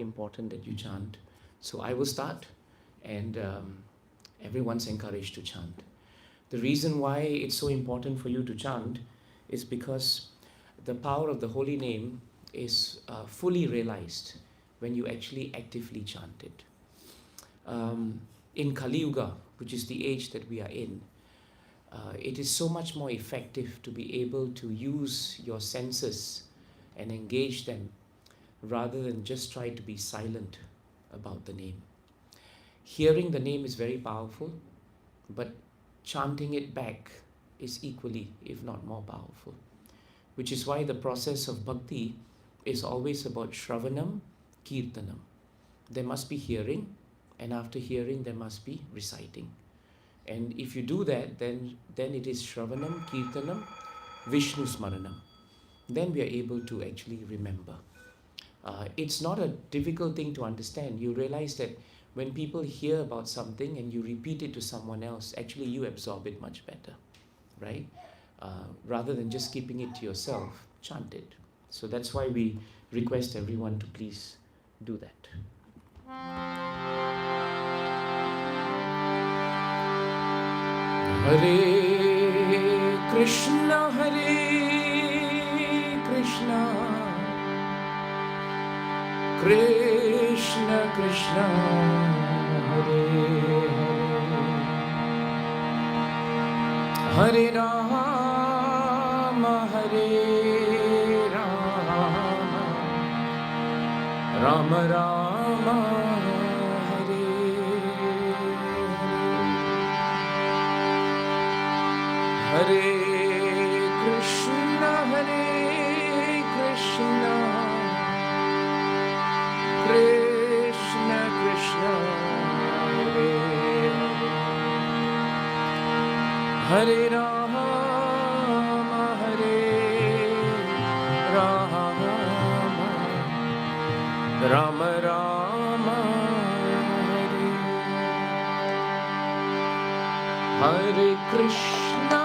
important that you chant. So I will start, and everyone's encouraged to chant. The reason why it's so important for you to chant is because the power of the holy name is fully realized when you actually actively chant it. In Kali Yuga, which is the age that we are in, it is so much more effective to be able to use your senses and engage them rather than just try to be silent about the name. Hearing the name is very powerful, but chanting it back is equally, if not more powerful. Which is why the process of bhakti is always about shravanam, kirtanam. There must be hearing, and after hearing there must be reciting. And if you do that, then it is shravanam, kirtanam, Vishnu smaranam. Then we are able to actually remember. It's not a difficult thing to understand. You realize that when people hear about something and you repeat it to someone else, actually you absorb it much better, right? Rather than just keeping it to yourself, chant it. So that's why we request everyone to please do that. Hare Krishna, Krishna Krishna, Hare Hare, Hare Rama, Hare Rama, Rama Rama, Hare Hare, Hare Krishna, Krishna Krishna, Hare Hare, Hare Rama, Hare Rama, Rama Rama, Hare Hare Krishna,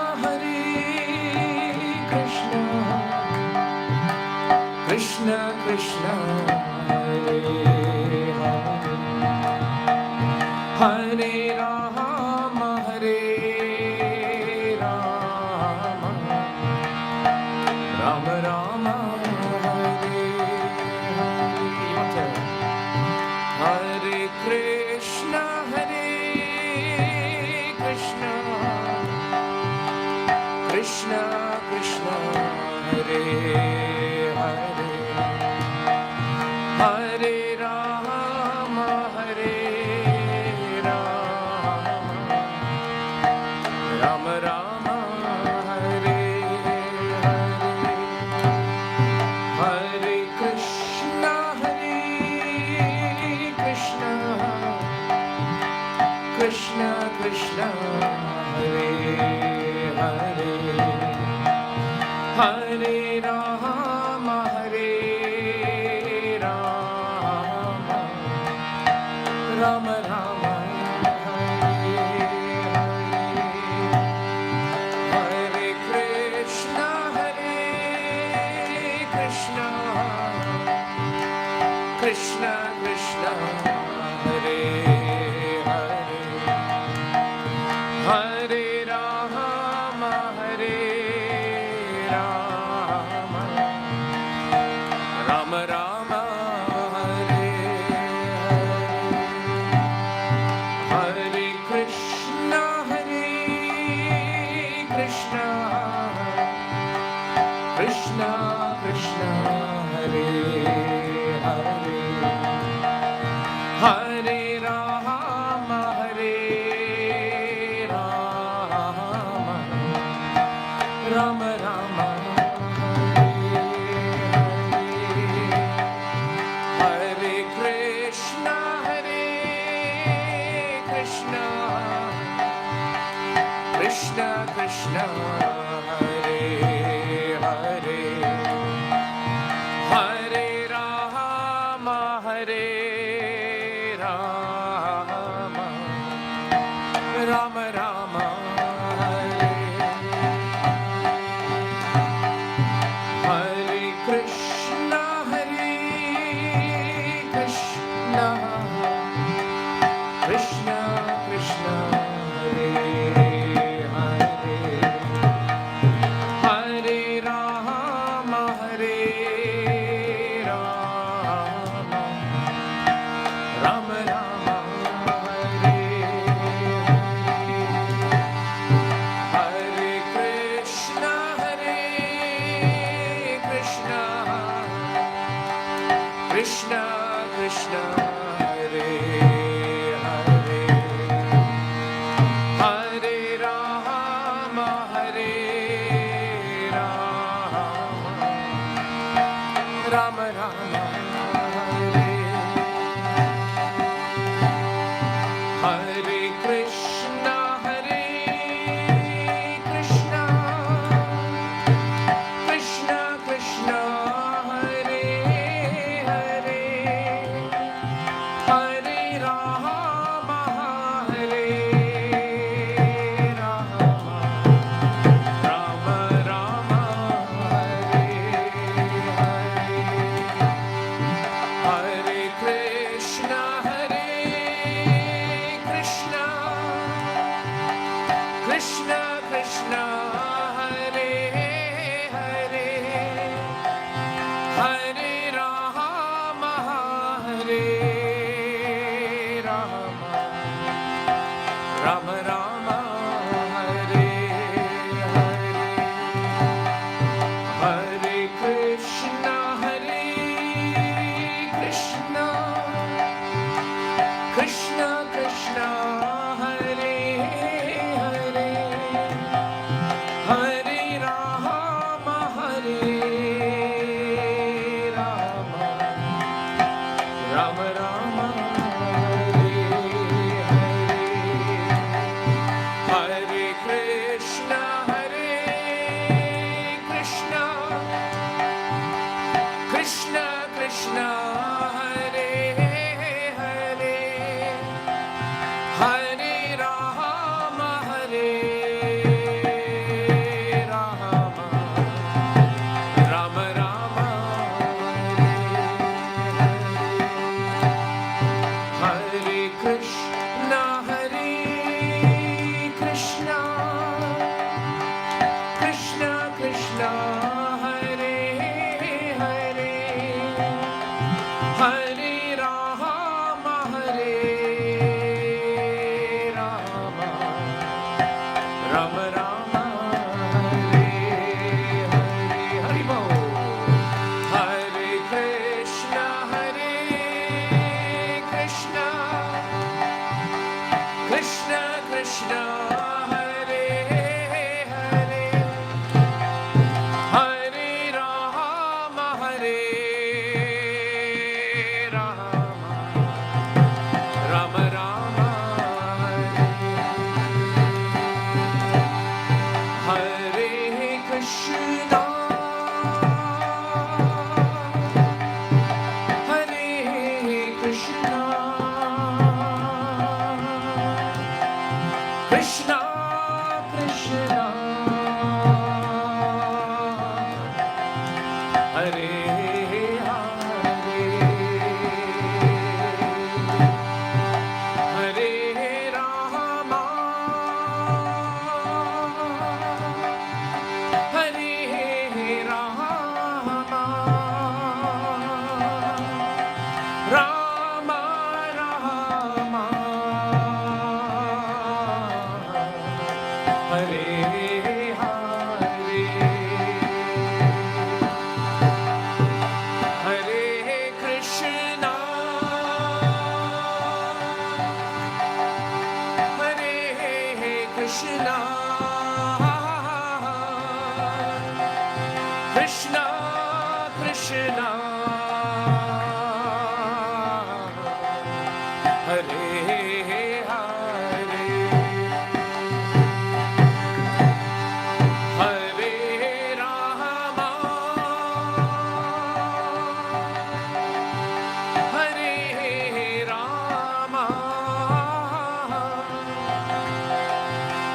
Krishna Krishna, Hare Hare, Hare Rama, Hare Rama, Rama Rama, Hare Hare, Hare Krishna, Krishna Krishna, Hare Hare, Hare Rama, Hare Rama, Rama Rama, Hare Hare, Hare Krishna, Krishna Krishna, Hare Hare, Hare Rama, Hare Rama, Rama Rama, Hare Hare, Hare Krishna, Krishna Krishna, Hare Hare, Hare Rama, Hare Rama, Rama Rama, Hare Hare, Hare Krishna, Krishna Krishna, Hare Hare, Hare Rama, Hare Rama, Rama Rama, Hare Krishna, Krishna Krishna, Hare Hare, Hare Rama, Hare Rama, Rama Rama, Hare Hare Krishna, Krishna Krishna, Hare Hare, Hare Rama, Hare Rama, Rama Rama, Hare Krishna, Hare Krishna, Krishna Krishna, Hare Hare, Hare Rama, Hare Rama, Rama Rama, Hare Hare, Hare Krishna, Hare Krishna, Krishna Krishna, Hare Hare, Hare Rama, Hare Rama, Rama Rama, Hare Hare, Hare Krishna, Hare Krishna, Krishna Krishna, Hare Hare, Hare Rama, Hare Rama, Rama Rama, Hare Hare, Hare Krishna, Hare Krishna, Krishna Krishna, Hare Hare, Hare Rama, Hare Rama, Rama Rama, Hare Krishna, Hare Krishna, Krishna Krishna, Hare Hare, Hare Rama, Hare Rama, Rama Rama, Hare Hare, Hari Bol. Hare Krishna, Hare Krishna, Krishna Krishna, Hare Hare, Hare Rama, Hare Rama, Rama Rama, Hare Krishna, Hare Krishna, Krishna Krishna, Hare Hare, Hare Rama, Hare Rama, Rama Rama, Hare Hare, Hare Krishna, Hare Krishna, Krishna Krishna, Hare Hare, Hare Rama, Hare Rama,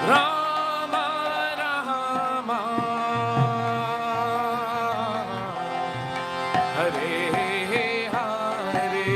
Rama Rama, Hare Hare,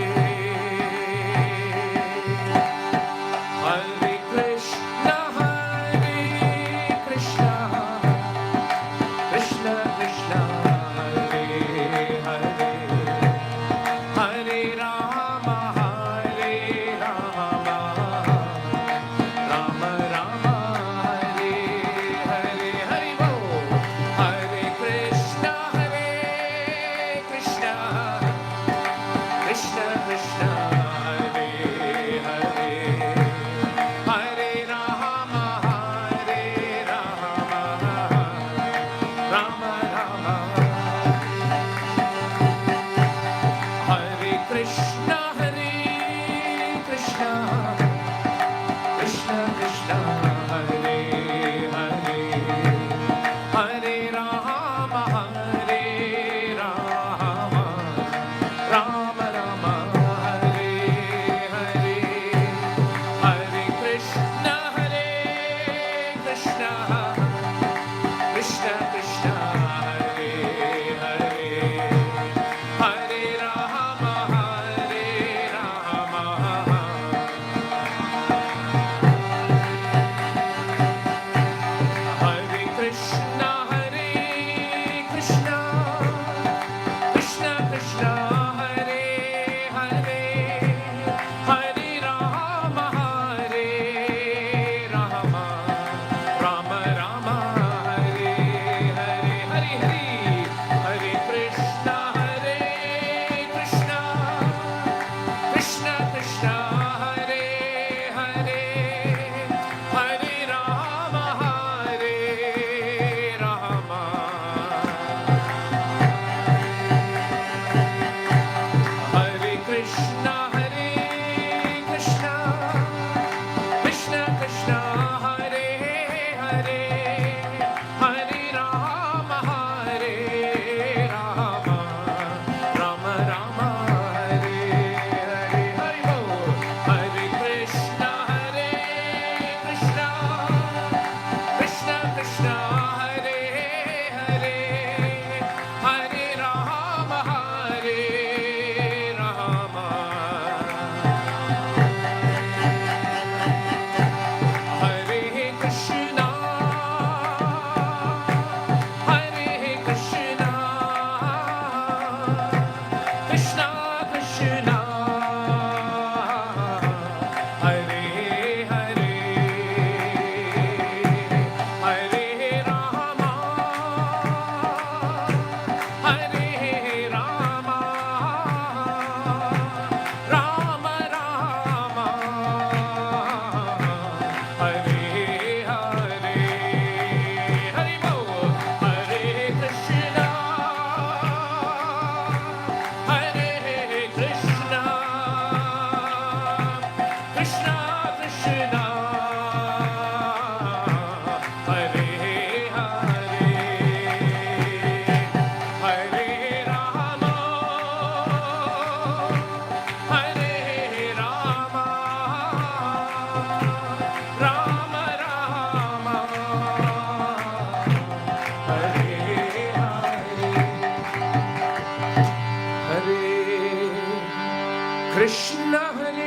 Krishna Hare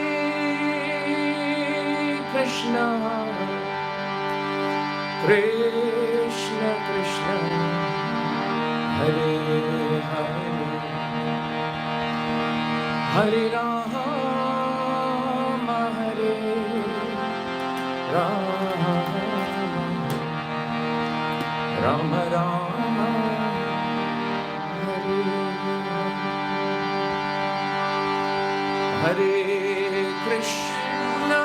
Krishna Krishna Krishna Hare Hare Hare Rama Hare Rama Rama Rama Hare Hare Krishna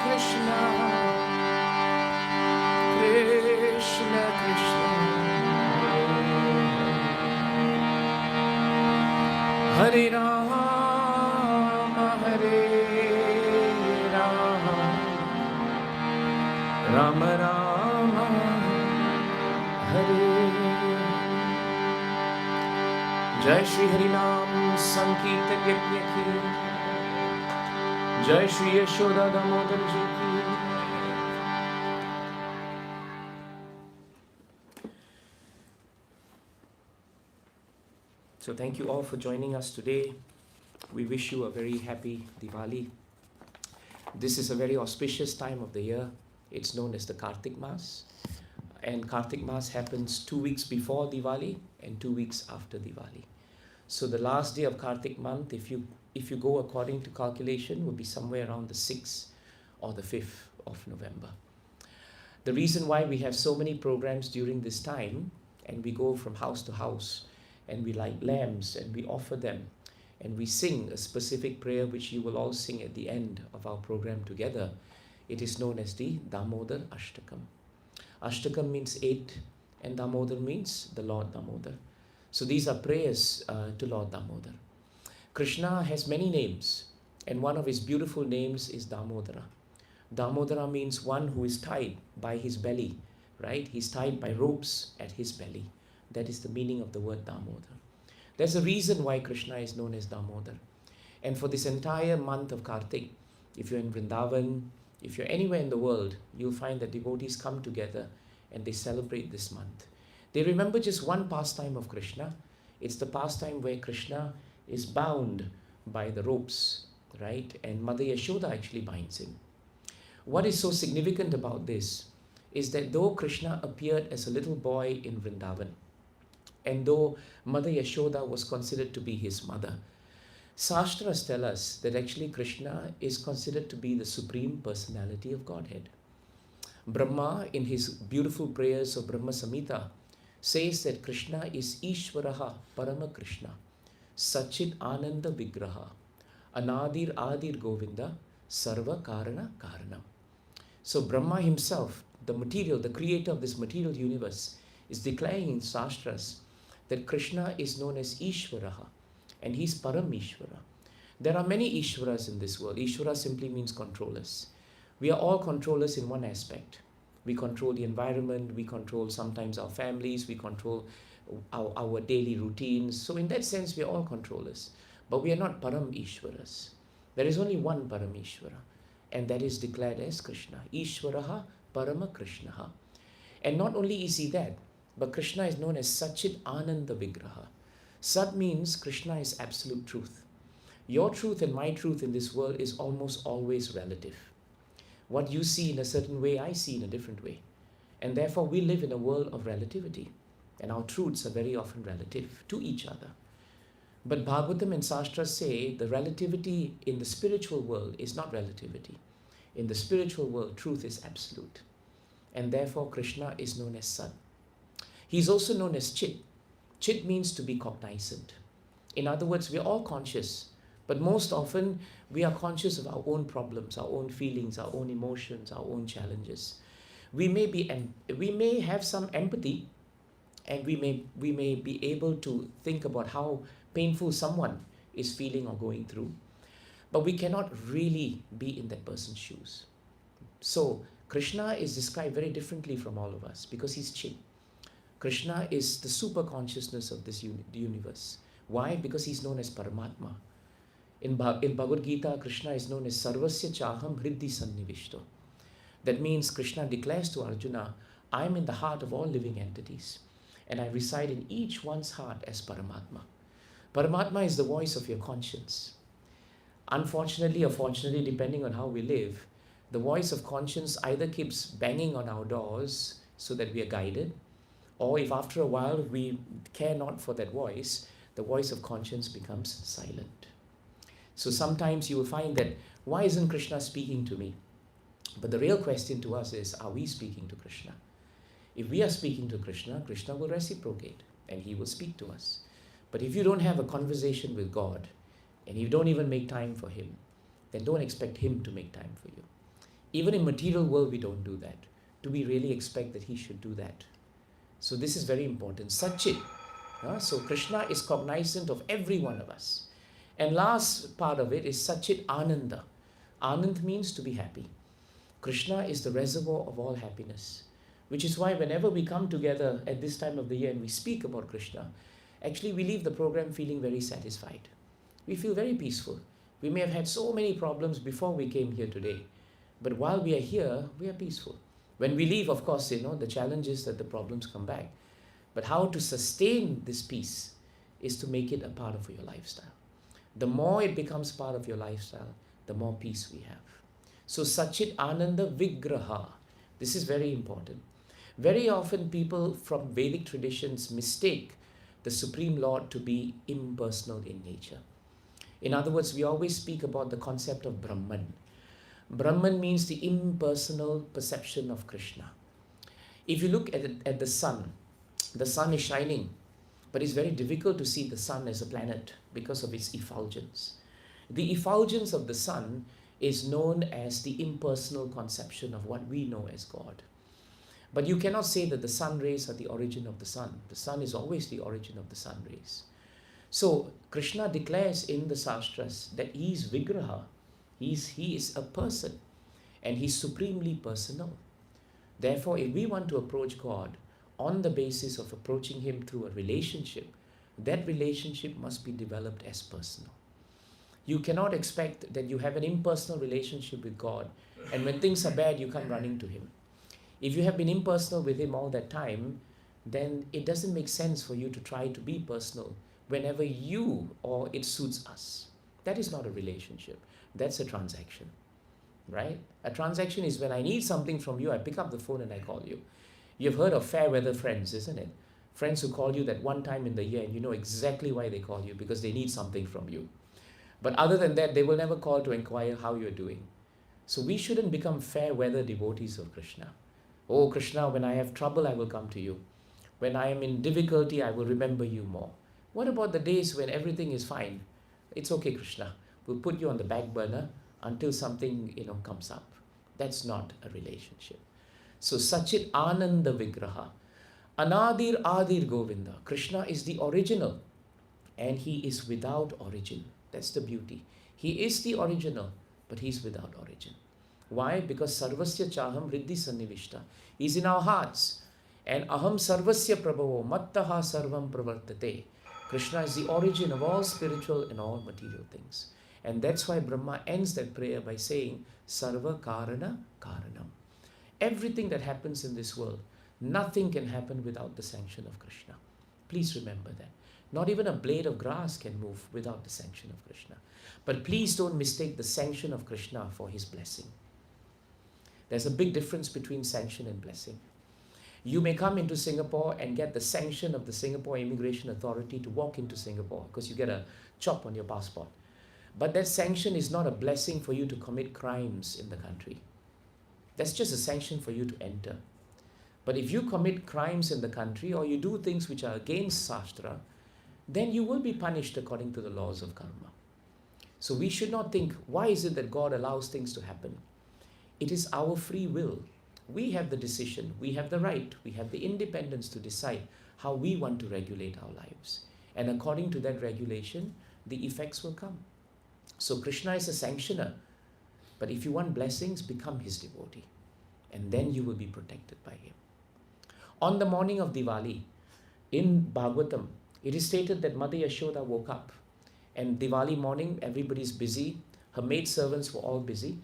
Krishna Krishna Krishna Hare Rama Hare Rama Rama Rama Hare Jai Shri Harinam Sankirtan Yajna ki Jai Shri Yashoda Damodara ji ki. So thank you all for joining us today. We wish you a very happy Diwali. This is a very auspicious time of the year. It's known as the Kartik Mass. And Kartik Mass happens 2 weeks before Diwali and 2 weeks after Diwali. So the last day of Kartik month, if you go according to calculation, will be somewhere around the 6th or the 5th of November. The reason why we have so many programs during this time, and we go from house to house, and we light lamps, and we offer them, and we sing a specific prayer which you will all sing at the end of our program together. It is known as the Damodara Ashtakam. Ashtakam means 8, and Damodar means the Lord Damodar. So these are prayers to Lord Damodar. Krishna has many names, and one of his beautiful names is Damodara. Damodara means one who is tied by his belly, right? He's tied by ropes at his belly. That is the meaning of the word Damodar. There's a reason why Krishna is known as Damodar. And for this entire month of Kartik, if you're in Vrindavan, if you're anywhere in the world, you'll find that devotees come together and they celebrate this month. They remember just one pastime of Krishna. It's the pastime where Krishna is bound by the ropes, right? And Mother Yashoda actually binds him. What is so significant about this is that though Krishna appeared as a little boy in Vrindavan, and though Mother Yashoda was considered to be his mother, Shastras tell us that actually Krishna is considered to be the supreme personality of Godhead. Brahma, in his beautiful prayers of Brahma Samhita, says that Krishna is Ishvaraha Parama Krishna, Sachit Ananda Vigraha, Anadir Adir Govinda, Sarva Karana Karanam. So Brahma himself, the material, the creator of this material universe, is declaring in Shastras that Krishna is known as Ishvaraha, and he's Param Ishvara. There are many Ishvaras in this world. Ishvara simply means controllers. We are all controllers in one aspect. We control the environment, we control sometimes our families, we control our daily routines. So in that sense, we are all controllers. But we are not Param Ishwaras. There is only one Param Ishvara, and that is declared as Krishna. Ishvaraha Parama Krishnaha. And not only is he that, but Krishna is known as Sachit Ananda Vigraha. Sat means Krishna is absolute truth. Your truth and my truth in this world is almost always relative. What you see in a certain way, I see in a different way. And therefore, we live in a world of relativity. And our truths are very often relative to each other. But Bhagavatam and Shastras say the relativity in the spiritual world is not relativity. In the spiritual world, truth is absolute. And therefore, Krishna is known as Sat. He's also known as Chit. Chit means to be cognizant. In other words, we are all conscious. But most often, we are conscious of our own problems, our own feelings, our own emotions, our own challenges. We may have some empathy, and we may be able to think about how painful someone is feeling or going through. But we cannot really be in that person's shoes. So Krishna is described very differently from all of us because he's Chit. Krishna is the super consciousness of this universe. Why? Because he's known as Paramatma. In Bhagavad Gita, Krishna is known as Sarvasya Chaham Hriddhi Sannivishto. That means Krishna declares to Arjuna, I am in the heart of all living entities, and I reside in each one's heart as Paramatma. Paramatma is the voice of your conscience. Unfortunately or fortunately, depending on how we live, the voice of conscience either keeps banging on our doors so that we are guided, or if after a while we care not for that voice, the voice of conscience becomes silent. So sometimes you will find that, why isn't Krishna speaking to me? But the real question to us is, are we speaking to Krishna? If we are speaking to Krishna, Krishna will reciprocate and he will speak to us. But if you don't have a conversation with God and you don't even make time for him, then don't expect him to make time for you. Even in material world, we don't do that. Do we really expect that he should do that? So this is very important. Sachit. So Krishna is cognizant of every one of us. And last part of it is Sachit Ananda. Anand means to be happy. Krishna is the reservoir of all happiness, which is why whenever we come together at this time of the year and we speak about Krishna, actually we leave the program feeling very satisfied. We feel very peaceful. We may have had so many problems before we came here today, but while we are here, we are peaceful. When we leave, of course, the challenge is that the problems come back. But how to sustain this peace is to make it a part of your lifestyle. The more it becomes part of your lifestyle, the more peace we have. So Sachit Ananda Vigraha. This is very important. Very often people from Vedic traditions mistake the Supreme Lord to be impersonal in nature. In other words, we always speak about the concept of Brahman. Brahman means the impersonal perception of Krishna. If you look at the sun is shining, but it's very difficult to see the sun as a planet because of its effulgence. The effulgence of the sun is known as the impersonal conception of what we know as God. But you cannot say that the sun rays are the origin of the sun. The sun is always the origin of the sun rays. So Krishna declares in the Shastras that he is Vigraha. He is a person and he's supremely personal. Therefore, if we want to approach God on the basis of approaching him through a relationship, that relationship must be developed as personal. You cannot expect that you have an impersonal relationship with God and when things are bad, you come running to him. If you have been impersonal with him all that time, then it doesn't make sense for you to try to be personal whenever you or it suits us. That is not a relationship. That's a transaction, right? A transaction is when I need something from you, I pick up the phone and I call you. You've heard of fair weather friends, isn't it? Friends who call you that one time in the year and you know exactly why they call you, because they need something from you. But other than that, they will never call to inquire how you're doing. So we shouldn't become fair weather devotees of Krishna. Oh Krishna, when I have trouble, I will come to you. When I am in difficulty, I will remember you more. What about the days when everything is fine? It's okay, Krishna. We'll put you on the back burner until something comes up. That's not a relationship. So Sachit Ananda Vigraha. Anadir Adir Govinda. Krishna is the original and he is without origin. That's the beauty. He is the original, but he's without origin. Why? Because Sarvasya Chaham Riddhi Sannivishta. He's in our hearts. And Aham Sarvasya Prabhavo Mattaha Sarvam Pravartate. Krishna is the origin of all spiritual and all material things. And that's why Brahma ends that prayer by saying Sarva Karana Karanam. Everything that happens in this world, nothing can happen without the sanction of Krishna. Please remember that. Not even a blade of grass can move without the sanction of Krishna. But please don't mistake the sanction of Krishna for his blessing. There's a big difference between sanction and blessing. You may come into Singapore and get the sanction of the Singapore Immigration Authority to walk into Singapore because you get a chop on your passport. But that sanction is not a blessing for you to commit crimes in the country. That's just a sanction for you to enter. But if you commit crimes in the country or you do things which are against Shastra, then you will be punished according to the laws of karma. So we should not think, why is it that God allows things to happen? It is our free will. We have the decision, we have the right, we have the independence to decide how we want to regulate our lives. And according to that regulation, the effects will come. So Krishna is a sanctioner. But if you want blessings, become his devotee. And then you will be protected by him. On the morning of Diwali, in Bhagavatam, it is stated that Mother Yashoda woke up. And Diwali morning, everybody's busy. Her maidservants were all busy.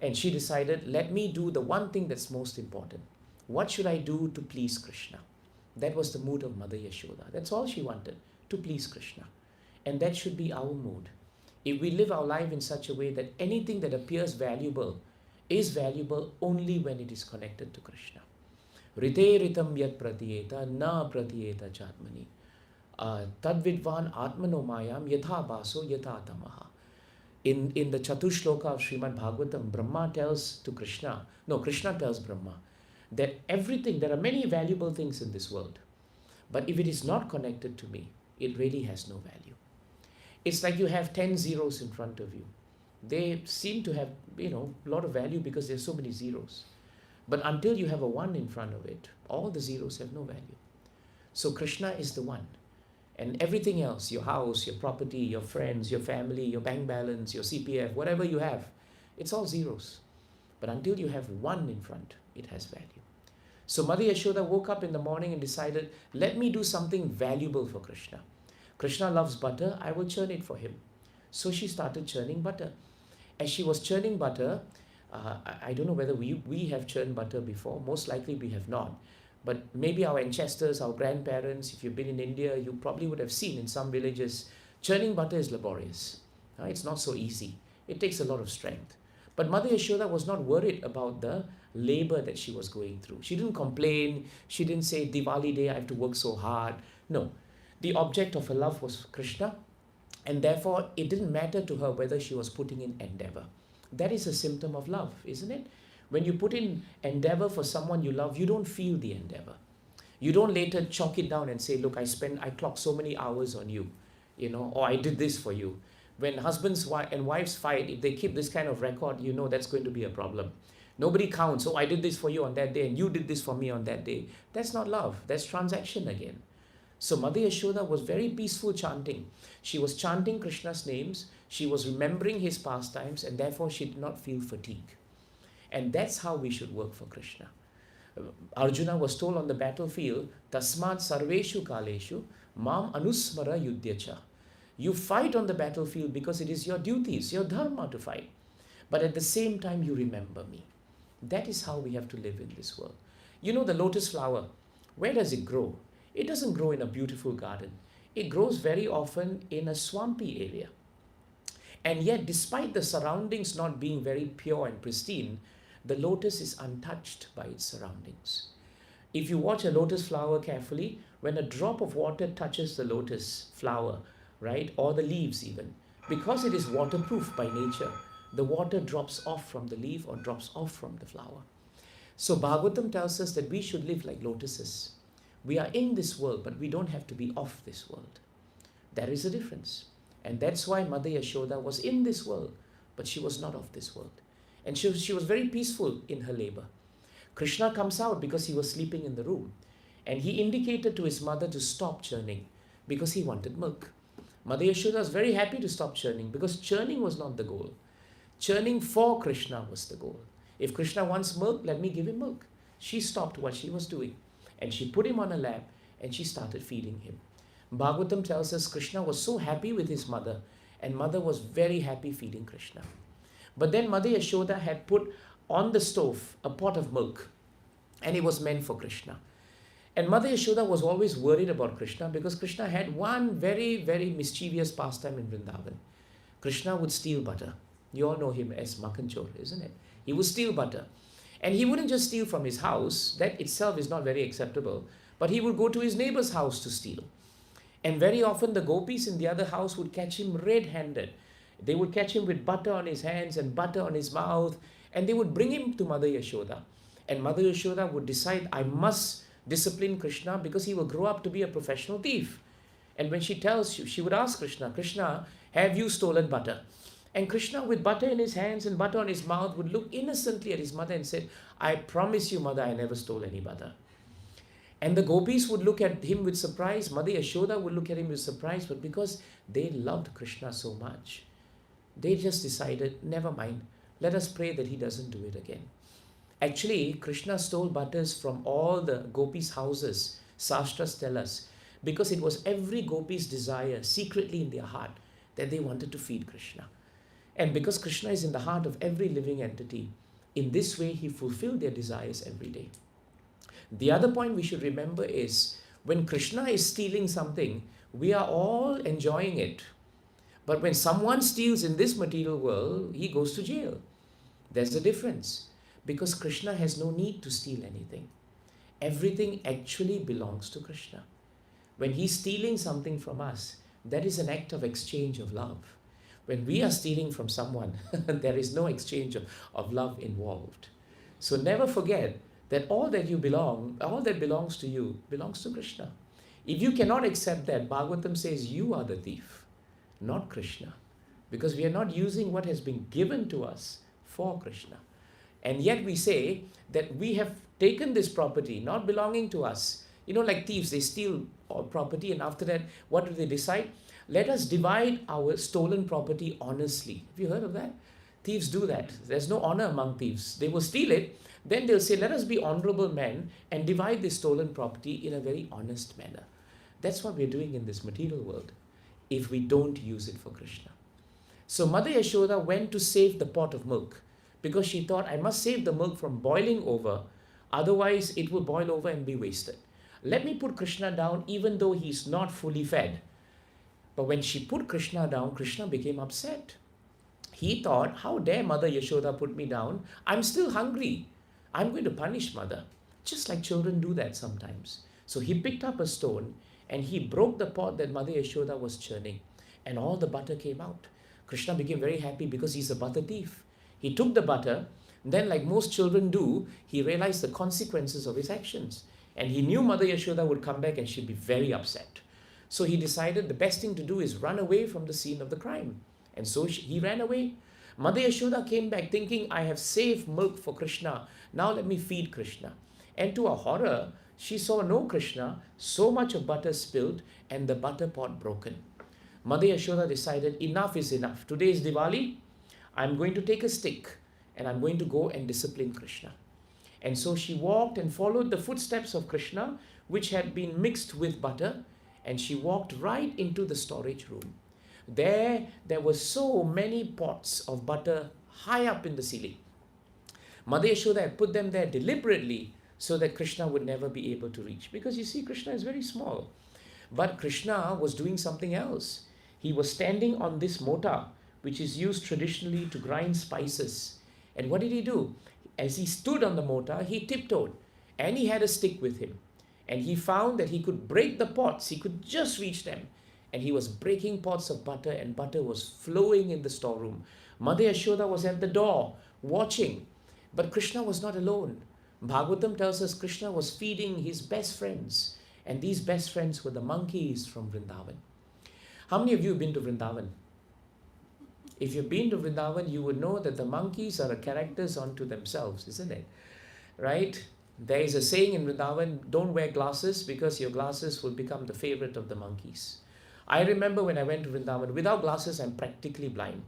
And she decided, let me do the one thing that's most important. What should I do to please Krishna? That was the mood of Mother Yashoda. That's all she wanted, to please Krishna. And that should be our mood. If we live our life in such a way that anything that appears valuable is valuable only when it is connected to Krishna. Rite ritam yat pratiyeta na pratiyeta chatmani. Tadvidvan atmano mayam yatha baso yatha tamaha. In the Chatushloka of Srimad Bhagavatam, Brahma tells to Krishna, no, Krishna tells Brahma, that everything, there are many valuable things in this world, but if it is not connected to me, it really has no value. It's like you have 10 zeros in front of you. They seem to have, a lot of value because there's so many zeros. But until you have a 1 in front of it, all the zeros have no value. So Krishna is the one. And everything else, your house, your property, your friends, your family, your bank balance, your CPF, whatever you have, it's all zeros. But until you have 1 in front, it has value. So Mother Yashoda woke up in the morning and decided, let me do something valuable for Krishna. Krishna loves butter, I will churn it for him. So she started churning butter. As she was churning butter, I don't know whether we have churned butter before. Most likely we have not. But maybe our ancestors, our grandparents, if you've been in India, you probably would have seen in some villages, churning butter is laborious. It's not so easy. It takes a lot of strength. But Mother Yashoda was not worried about the labor that she was going through. She didn't complain. She didn't say, Diwali day, I have to work so hard. No. The object of her love was Krishna, and therefore it didn't matter to her whether she was putting in endeavor. That is a symptom of love, isn't it? When you put in endeavor for someone you love, you don't feel the endeavor. You don't later chalk it down and say, look, I clocked so many hours on you, or I did this for you. When husbands and wives fight, if they keep this kind of record, that's going to be a problem. Nobody counts, I did this for you on that day and you did this for me on that day. That's not love, that's transaction again. So Mother Yashoda was very peaceful chanting. She was chanting Krishna's names, she was remembering his pastimes, and therefore she did not feel fatigue. And that's how we should work for Krishna. Arjuna was told on the battlefield, Tasmat sarveshu kaleshu mam anusmara yudhyacha. You fight on the battlefield because it is your duty, it's your dharma to fight. But at the same time, you remember me. That is how we have to live in this world. The lotus flower, where does it grow? It doesn't grow in a beautiful garden. It grows very often in a swampy area. And yet, despite the surroundings not being very pure and pristine, the lotus is untouched by its surroundings. If you watch a lotus flower carefully, when a drop of water touches the lotus flower, right, or the leaves even, because it is waterproof by nature, the water drops off from the leaf or drops off from the flower. So Bhagavatam tells us that we should live like lotuses. We are in this world, but we don't have to be of this world. There is a difference. And that's why Mother Yashoda was in this world, but she was not of this world. And she was very peaceful in her labor. Krishna comes out because he was sleeping in the room. And he indicated to his mother to stop churning because he wanted milk. Mother Yashoda was very happy to stop churning because churning was not the goal. Churning for Krishna was the goal. If Krishna wants milk, let me give him milk. She stopped what she was doing and she put him on her lap and she started feeding him. Bhagavatam tells us Krishna was so happy with his mother and mother was very happy feeding Krishna. But then Mother Yashoda had put on the stove a pot of milk and it was meant for Krishna. And Mother Yashoda was always worried about Krishna because Krishna had one very, very mischievous pastime in Vrindavan. Krishna would steal butter. You all know him as Makanchor, isn't it? He would steal butter. And he wouldn't just steal from his house. That itself is not very acceptable. But he would go to his neighbor's house to steal. And very often the gopis in the other house would catch him red-handed. They would catch him with butter on his hands and butter on his mouth. And they would bring him to Mother Yashoda. And Mother Yashoda would decide, I must discipline Krishna because he will grow up to be a professional thief. And when she tells you, she would ask Krishna, Krishna, have you stolen butter? And Krishna, with butter in his hands and butter on his mouth, would look innocently at his mother and said, I promise you, mother, I never stole any butter. And the gopis would look at him with surprise. Mother Yashoda would look at him with surprise, but because they loved Krishna so much, they just decided, never mind, let us pray that he doesn't do it again. Actually, Krishna stole butters from all the gopis' houses, Shastras tell us, because it was every gopi's desire secretly in their heart that they wanted to feed Krishna. And because Krishna is in the heart of every living entity, in this way he fulfilled their desires every day. The other point we should remember is when Krishna is stealing something, we are all enjoying it. But when someone steals in this material world, he goes to jail. There's a difference. Because Krishna has no need to steal anything. Everything actually belongs to Krishna. When he's stealing something from us, that is an act of exchange of love. When we are stealing from someone, there is no exchange of love involved. So never forget that all that belongs to you belongs to Krishna. If you cannot accept that, Bhagavatam says you are the thief, not Krishna. Because we are not using what has been given to us for Krishna. And yet we say that we have taken this property not belonging to us. Like thieves, they steal property, and after that, what do they decide? Let us divide our stolen property honestly. Have you heard of that? Thieves do that. There's no honor among thieves. They will steal it, then they'll say, let us be honorable men and divide this stolen property in a very honest manner. That's what we're doing in this material world if we don't use it for Krishna. So Mother Yashoda went to save the pot of milk because she thought, I must save the milk from boiling over, otherwise it will boil over and be wasted. Let me put Krishna down even though he's not fully fed. But when she put Krishna down, Krishna became upset. He thought, how dare Mother Yashoda put me down? I'm still hungry. I'm going to punish Mother. Just like children do that sometimes. So he picked up a stone and he broke the pot that Mother Yashoda was churning. And all the butter came out. Krishna became very happy because he's a butter thief. He took the butter, then like most children do, he realized the consequences of his actions. And he knew Mother Yashoda would come back and she'd be very upset. So he decided the best thing to do is run away from the scene of the crime. And so he ran away. Mother Yashoda came back thinking, I have saved milk for Krishna. Now let me feed Krishna. And to her horror, she saw no Krishna, so much of butter spilled and the butter pot broken. Mother Yashoda decided, enough is enough. Today is Diwali. I'm going to take a stick and I'm going to go and discipline Krishna. And so she walked and followed the footsteps of Krishna, which had been mixed with butter, and she walked right into the storage room. There were so many pots of butter high up in the ceiling. Mother Yashoda had put them there deliberately so that Krishna would never be able to reach. Because you see, Krishna is very small. But Krishna was doing something else. He was standing on this mortar, which is used traditionally to grind spices. And what did he do? As he stood on the mortar, he tiptoed and he had a stick with him. And he found that he could break the pots. He could just reach them. And he was breaking pots of butter and butter was flowing in the storeroom. Mother Yashoda was at the door watching. But Krishna was not alone. Bhagavatam tells us Krishna was feeding his best friends. And these best friends were the monkeys from Vrindavan. How many of you have been to Vrindavan? If you've been to Vrindavan, you would know that the monkeys are characters unto themselves, isn't it? Right? There is a saying in Vrindavan, don't wear glasses because your glasses will become the favorite of the monkeys. I remember when I went to Vrindavan, without glasses, I'm practically blind.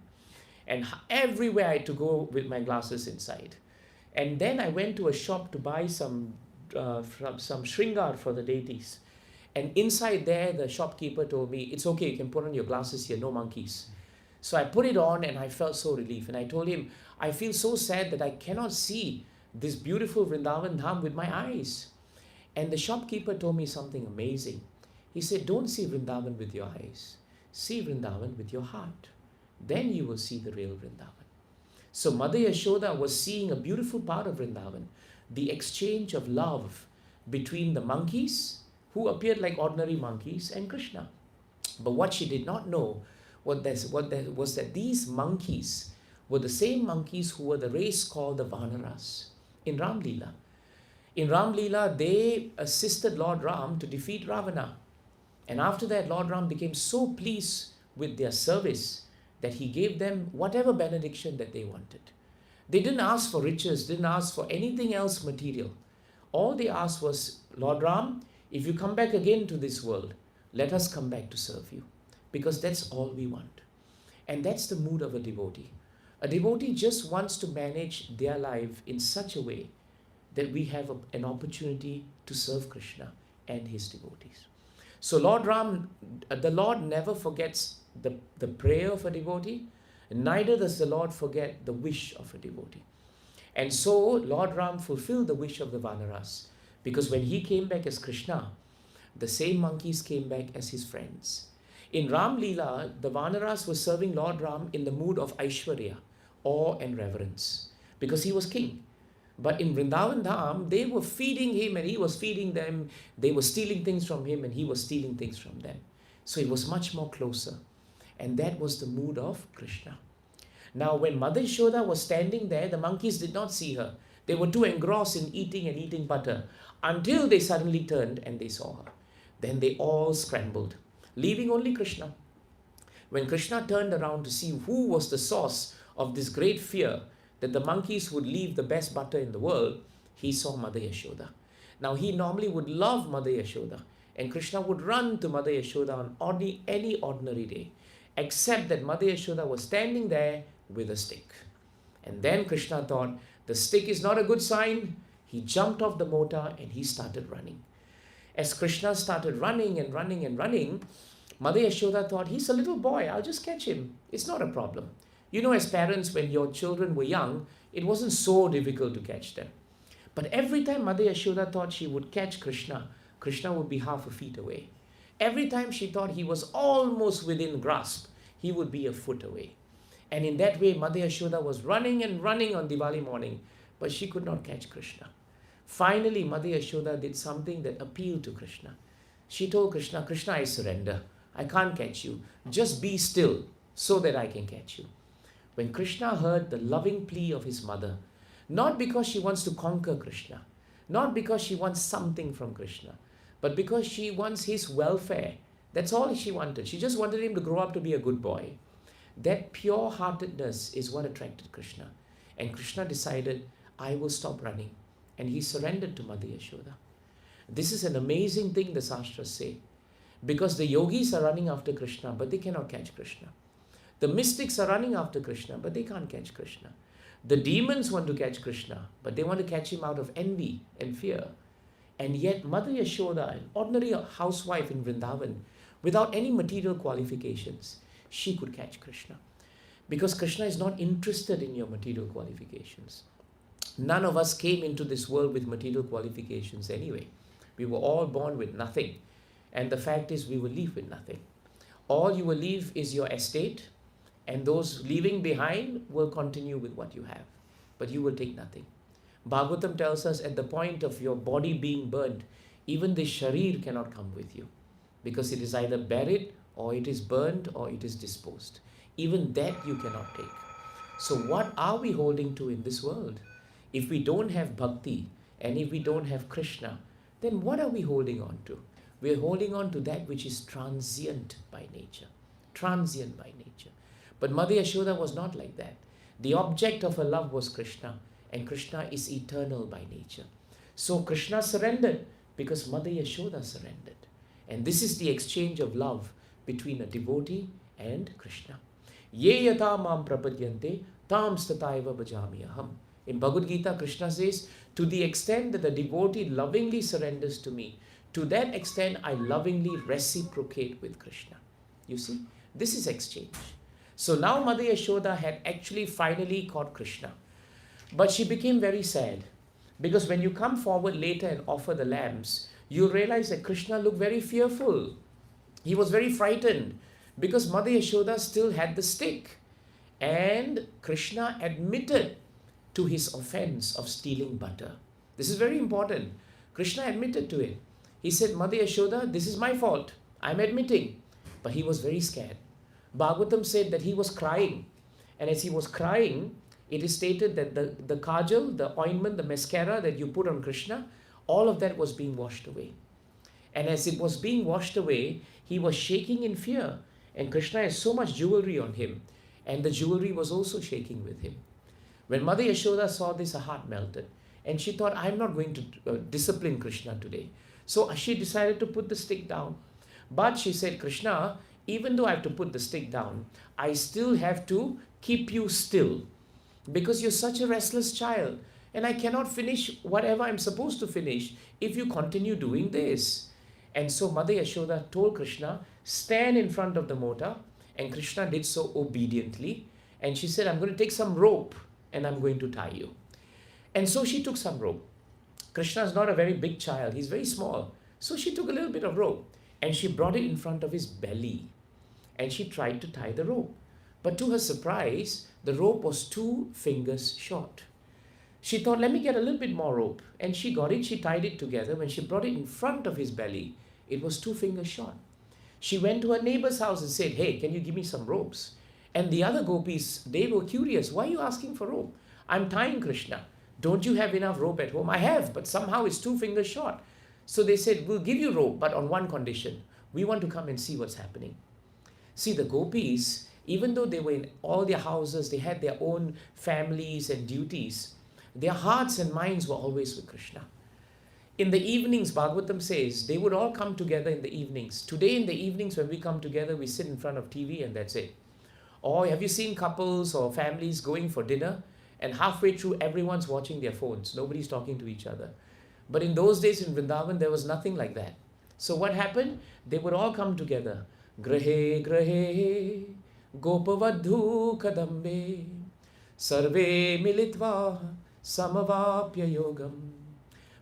And everywhere I had to go with my glasses inside. And then I went to a shop to buy some shringar for the deities. And inside there, the shopkeeper told me, it's okay, you can put on your glasses here, no monkeys. So I put it on and I felt so relieved. And I told him, I feel so sad that I cannot see this beautiful Vrindavan Dham with my eyes. And the shopkeeper told me something amazing. He said, don't see Vrindavan with your eyes. See Vrindavan with your heart. Then you will see the real Vrindavan. So Mother Yashoda was seeing a beautiful part of Vrindavan. The exchange of love between the monkeys, who appeared like ordinary monkeys, and Krishna. But what she did not know was that these monkeys were the same monkeys who were the race called the Vanaras in Ram Leela. In Ram Leela, they assisted Lord Ram to defeat Ravana. And after that, Lord Ram became so pleased with their service that he gave them whatever benediction that they wanted. They didn't ask for riches, didn't ask for anything else material. All they asked was, Lord Ram, if you come back again to this world, let us come back to serve you. Because that's all we want. And that's the mood of a devotee. A devotee just wants to manage their life in such a way that we have an opportunity to serve Krishna and his devotees. So Lord Ram, the Lord never forgets the prayer of a devotee, neither does the Lord forget the wish of a devotee. And so Lord Ram fulfilled the wish of the Vanaras, because when he came back as Krishna, the same monkeys came back as his friends. In Ram Leela, the Vanaras were serving Lord Ram in the mood of Aishwarya, awe and reverence, because he was king. But in Vrindavan Dham, they were feeding him and he was feeding them. They were stealing things from him and he was stealing things from them. So it was much more closer. And that was the mood of Krishna. Now, when Mother Yashoda was standing there, the monkeys did not see her. They were too engrossed in eating and eating butter until they suddenly turned and they saw her. Then they all scrambled, leaving only Krishna. When Krishna turned around to see who was the source of this great fear that the monkeys would leave the best butter in the world, he saw Mother Yashoda. Now, he normally would love Mother Yashoda, and Krishna would run to Mother Yashoda on any ordinary day, except that Mother Yashoda was standing there with a stick. And then Krishna thought, the stick is not a good sign. He jumped off the motor and he started running. As Krishna started running and running and running, Mother Yashoda thought, he's a little boy, I'll just catch him. It's not a problem. You know, as parents, when your children were young, it wasn't so difficult to catch them. But every time Mother Yashoda thought she would catch Krishna, Krishna would be half a feet away. Every time she thought he was almost within grasp, he would be a foot away. And in that way, Mother Yashoda was running and running on Diwali morning, but she could not catch Krishna. Finally, Mother Yashoda did something that appealed to Krishna. She told Krishna, Krishna, I surrender. I can't catch you. Just be still so that I can catch you. When Krishna heard the loving plea of his mother, not because she wants to conquer Krishna, not because she wants something from Krishna, but because she wants his welfare. That's all she wanted. She just wanted him to grow up to be a good boy. That pure-heartedness is what attracted Krishna. And Krishna decided, I will stop running. And he surrendered to Mother Yashoda. This is an amazing thing the Shastras say. Because the yogis are running after Krishna, but they cannot catch Krishna. The mystics are running after Krishna, but they can't catch Krishna. The demons want to catch Krishna, but they want to catch him out of envy and fear. And yet Mother Yashoda, an ordinary housewife in Vrindavan, without any material qualifications, she could catch Krishna. Because Krishna is not interested in your material qualifications. None of us came into this world with material qualifications anyway. We were all born with nothing. And the fact is, we will leave with nothing. All you will leave is your estate, and those leaving behind will continue with what you have. But you will take nothing. Bhagavatam tells us at the point of your body being burned, even the sharir cannot come with you. Because it is either buried, or it is burned, or it is disposed. Even that you cannot take. So what are we holding to in this world? If we don't have bhakti, and if we don't have Krishna, then what are we holding on to? We are holding on to that which is transient by nature. Transient by nature. But Mother Yashoda was not like that. The object of her love was Krishna, and Krishna is eternal by nature. So Krishna surrendered because Mother Yashoda surrendered. And this is the exchange of love between a devotee and Krishna. Ye yata mam prapadyante tam stataiva bhajami aham. In Bhagavad Gita, Krishna says, to the extent that the devotee lovingly surrenders to me, to that extent I lovingly reciprocate with Krishna. You see, this is exchange. So now Mother Yashoda had actually finally caught Krishna. But she became very sad. Because when you come forward later and offer the lambs, you realize that Krishna looked very fearful. He was very frightened because Mother Yashoda still had the stick. And Krishna admitted to his offense of stealing butter. This is very important. Krishna admitted to it. He said, Mother Yashoda, this is my fault. I'm admitting. But he was very scared. Bhagavatam said that he was crying. And as he was crying, it is stated that the kajal, the ointment, the mascara that you put on Krishna, all of that was being washed away. And as it was being washed away, he was shaking in fear. And Krishna has so much jewelry on him. And the jewelry was also shaking with him. When Mother Yashoda saw this, her heart melted. And she thought, I'm not going to discipline Krishna today. So she decided to put the stick down. But she said, Krishna, even though I have to put the stick down, I still have to keep you still. Because you're such a restless child. And I cannot finish whatever I'm supposed to finish if you continue doing this. And so Mother Yashoda told Krishna, stand in front of the motor. And Krishna did so obediently. And she said, I'm going to take some rope and I'm going to tie you. And so she took some rope. Krishna is not a very big child. He's very small. So she took a little bit of rope and she brought it in front of his belly. and she tried to tie the rope. But to her surprise, the rope was 2 fingers short. She thought, let me get a little bit more rope. And she got it, she tied it together. When she brought it in front of his belly, it was 2 fingers short. She went to her neighbor's house and said, hey, can you give me some ropes? And the other gopis, they were curious. Why are you asking for rope? I'm tying Krishna. Don't you have enough rope at home? I have, but somehow it's 2 fingers short. So they said, we'll give you rope, but on one condition. We want to come and see what's happening. See, the gopis, even though they were in all their houses, they had their own families and duties, their hearts and minds were always with Krishna. In the evenings, Bhagavatam says, they would all come together in the evenings. Today in the evenings when we come together, we sit in front of TV and that's it. Or have you seen couples or families going for dinner and halfway through everyone's watching their phones. Nobody's talking to each other. But in those days in Vrindavan, there was nothing like that. So what happened? They would all come together. Grahe grahe gopavadhu kadambe sarve militva samavapya yogam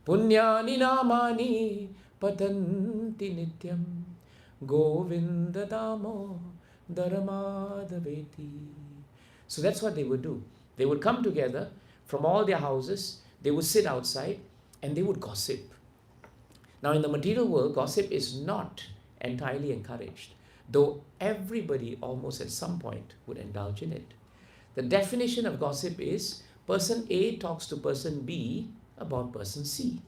punyani namani patanti nityam govinda damo daramadaveti. So that's what they would do. They would come together from all their houses, they would sit outside and they would gossip. Now in the material world, gossip is not entirely encouraged, though everybody almost at some point would indulge in it. The definition of gossip is person A talks to person B about person C.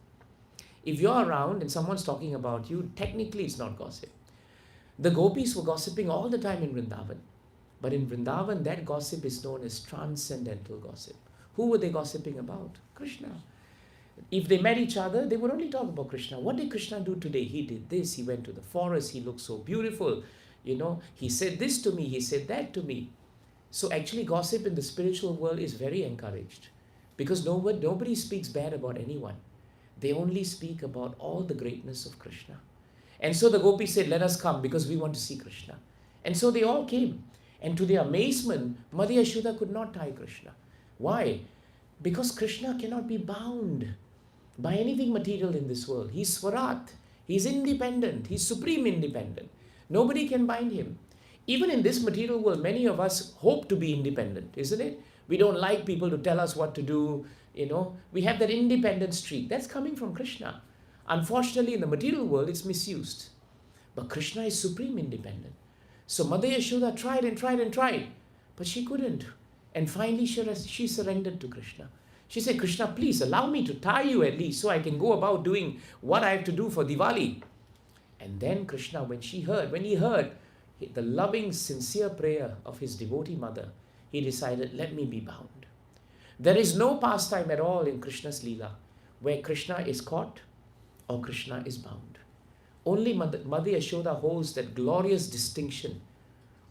If you're around and someone's talking about you, technically it's not gossip. The gopis were gossiping all the time in Vrindavan. But in Vrindavan, that gossip is known as transcendental gossip. Who were they gossiping about? Krishna. If they met each other, they would only talk about Krishna. What did Krishna do today? He did this. He went to the forest. He looked so beautiful. You know, he said this to me. He said that to me. So actually, gossip in the spiritual world is very encouraged because nobody speaks bad about anyone. They only speak about all the greatness of Krishna. And so the gopis said, let us come because we want to see Krishna. And so they all came. And to their amazement, Mother Yashoda could not tie Krishna. Why? Because Krishna cannot be bound by anything material in this world. He's Swarat. He's independent. He's supreme independent. Nobody can bind him. Even in this material world, many of us hope to be independent, isn't it? We don't like people to tell us what to do. You know, we have that independent streak. That's coming from Krishna. Unfortunately, in the material world, it's misused. But Krishna is supreme independent. So Mother Yashoda tried and tried and tried, but she couldn't. And finally she surrendered to Krishna. She said, Krishna, please allow me to tie you at least so I can go about doing what I have to do for Diwali. And then Krishna, when he heard the loving, sincere prayer of his devotee mother, he decided, let me be bound. There is no pastime at all in Krishna's Leela where Krishna is caught or Krishna is bound. Only Mother Yashoda holds that glorious distinction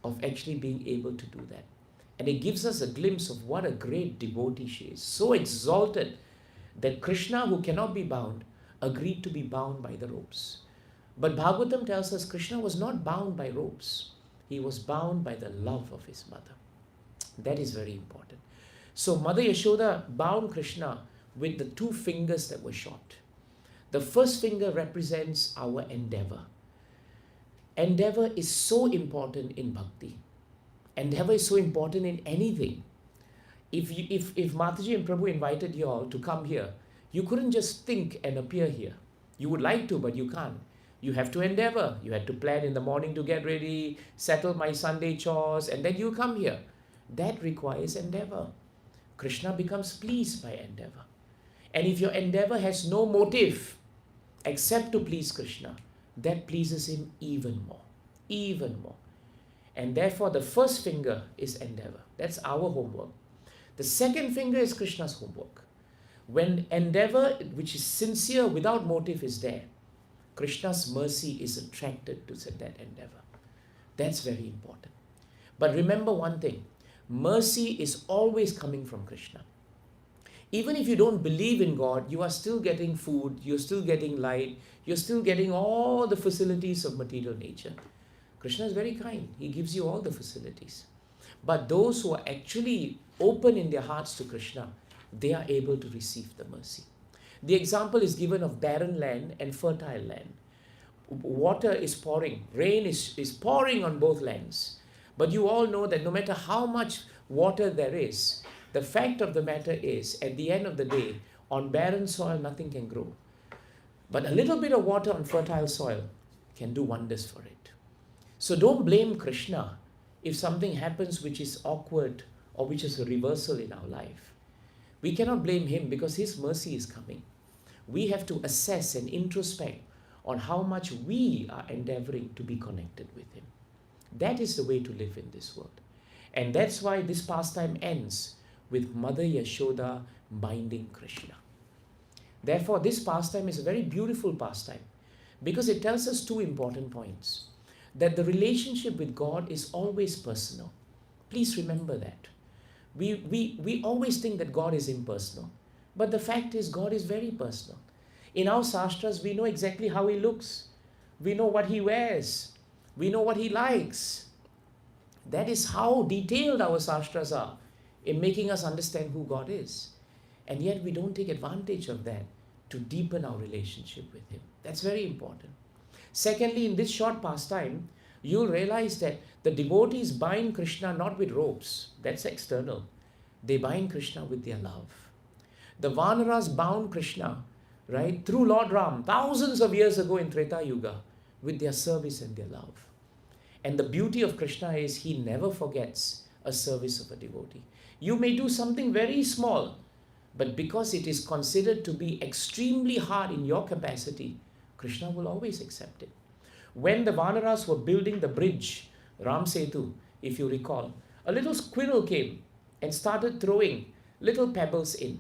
of actually being able to do that. And it gives us a glimpse of what a great devotee she is. So exalted that Krishna, who cannot be bound, agreed to be bound by the ropes. But Bhagavatam tells us Krishna was not bound by ropes. He was bound by the love of his mother. That is very important. So Mother Yashoda bound Krishna with the 2 fingers that were short. The first finger represents our endeavor. Endeavor is so important in bhakti. Endeavor is so important in anything. If Mataji and Prabhu invited you all to come here, you couldn't just think and appear here. You would like to, but you can't. You have to endeavor. You had to plan in the morning to get ready, settle my Sunday chores, and then you come here. That requires endeavor. Krishna becomes pleased by endeavor. And if your endeavor has no motive except to please Krishna, that pleases him even more. Even more. And therefore the first finger is endeavor. That's our homework. The second finger is Krishna's homework. When endeavor, which is sincere without motive, is there, Krishna's mercy is attracted to that endeavor. That's very important. But remember one thing, mercy is always coming from Krishna. Even if you don't believe in God, you are still getting food, you're still getting light, you're still getting all the facilities of material nature. Krishna is very kind. He gives you all the facilities. But those who are actually open in their hearts to Krishna, they are able to receive the mercy. The example is given of barren land and fertile land. water is pouring, rain is pouring on both lands. But you all know that no matter how much water there is, the fact of the matter is, at the end of the day, on barren soil, nothing can grow. But a little bit of water on fertile soil can do wonders for it. So don't blame Krishna if something happens which is awkward or which is a reversal in our life. We cannot blame him because his mercy is coming. We have to assess and introspect on how much we are endeavoring to be connected with him. That is the way to live in this world. And that's why this pastime ends with Mother Yashoda binding Krishna. Therefore, this pastime is a very beautiful pastime because it tells us two important points. That the relationship with God is always personal. Please remember that. We always think that God is impersonal. But the fact is, God is very personal. In our sastras, we know exactly how he looks. We know what he wears. We know what he likes. That is how detailed our sastras are in making us understand who God is. And yet we don't take advantage of that to deepen our relationship with him. That's very important. Secondly, in this short pastime, you'll realize that the devotees bind Krishna not with ropes. That's external. They bind Krishna with their love. The Vanaras bound Krishna, right, through Lord Ram, thousands of years ago in Treta Yuga, with their service and their love. And the beauty of Krishna is he never forgets a service of a devotee. You may do something very small, but because it is considered to be extremely hard in your capacity, Krishna will always accept it. When the Vanaras were building the bridge, Ram Setu, if you recall, a little squirrel came and started throwing little pebbles in.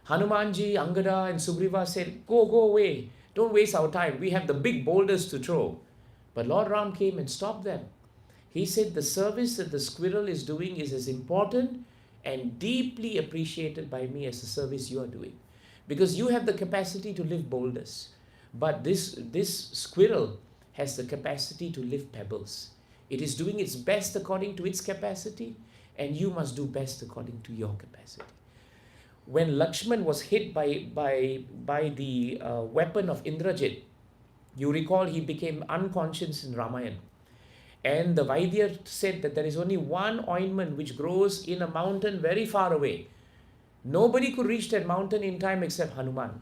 Hanumanji, Angada and Sugriva said, go away, don't waste our time, we have the big boulders to throw. But Lord Ram came and stopped them. He said the service that the squirrel is doing is as important and deeply appreciated by me as the service you are doing. Because you have the capacity to lift boulders. But this squirrel has the capacity to lift pebbles. It is doing its best according to its capacity, and you must do best according to your capacity. When Lakshman was hit by the weapon of Indrajit, you recall he became unconscious in Ramayana. And the Vaidya said that there is only one ointment which grows in a mountain very far away. Nobody could reach that mountain in time except Hanuman.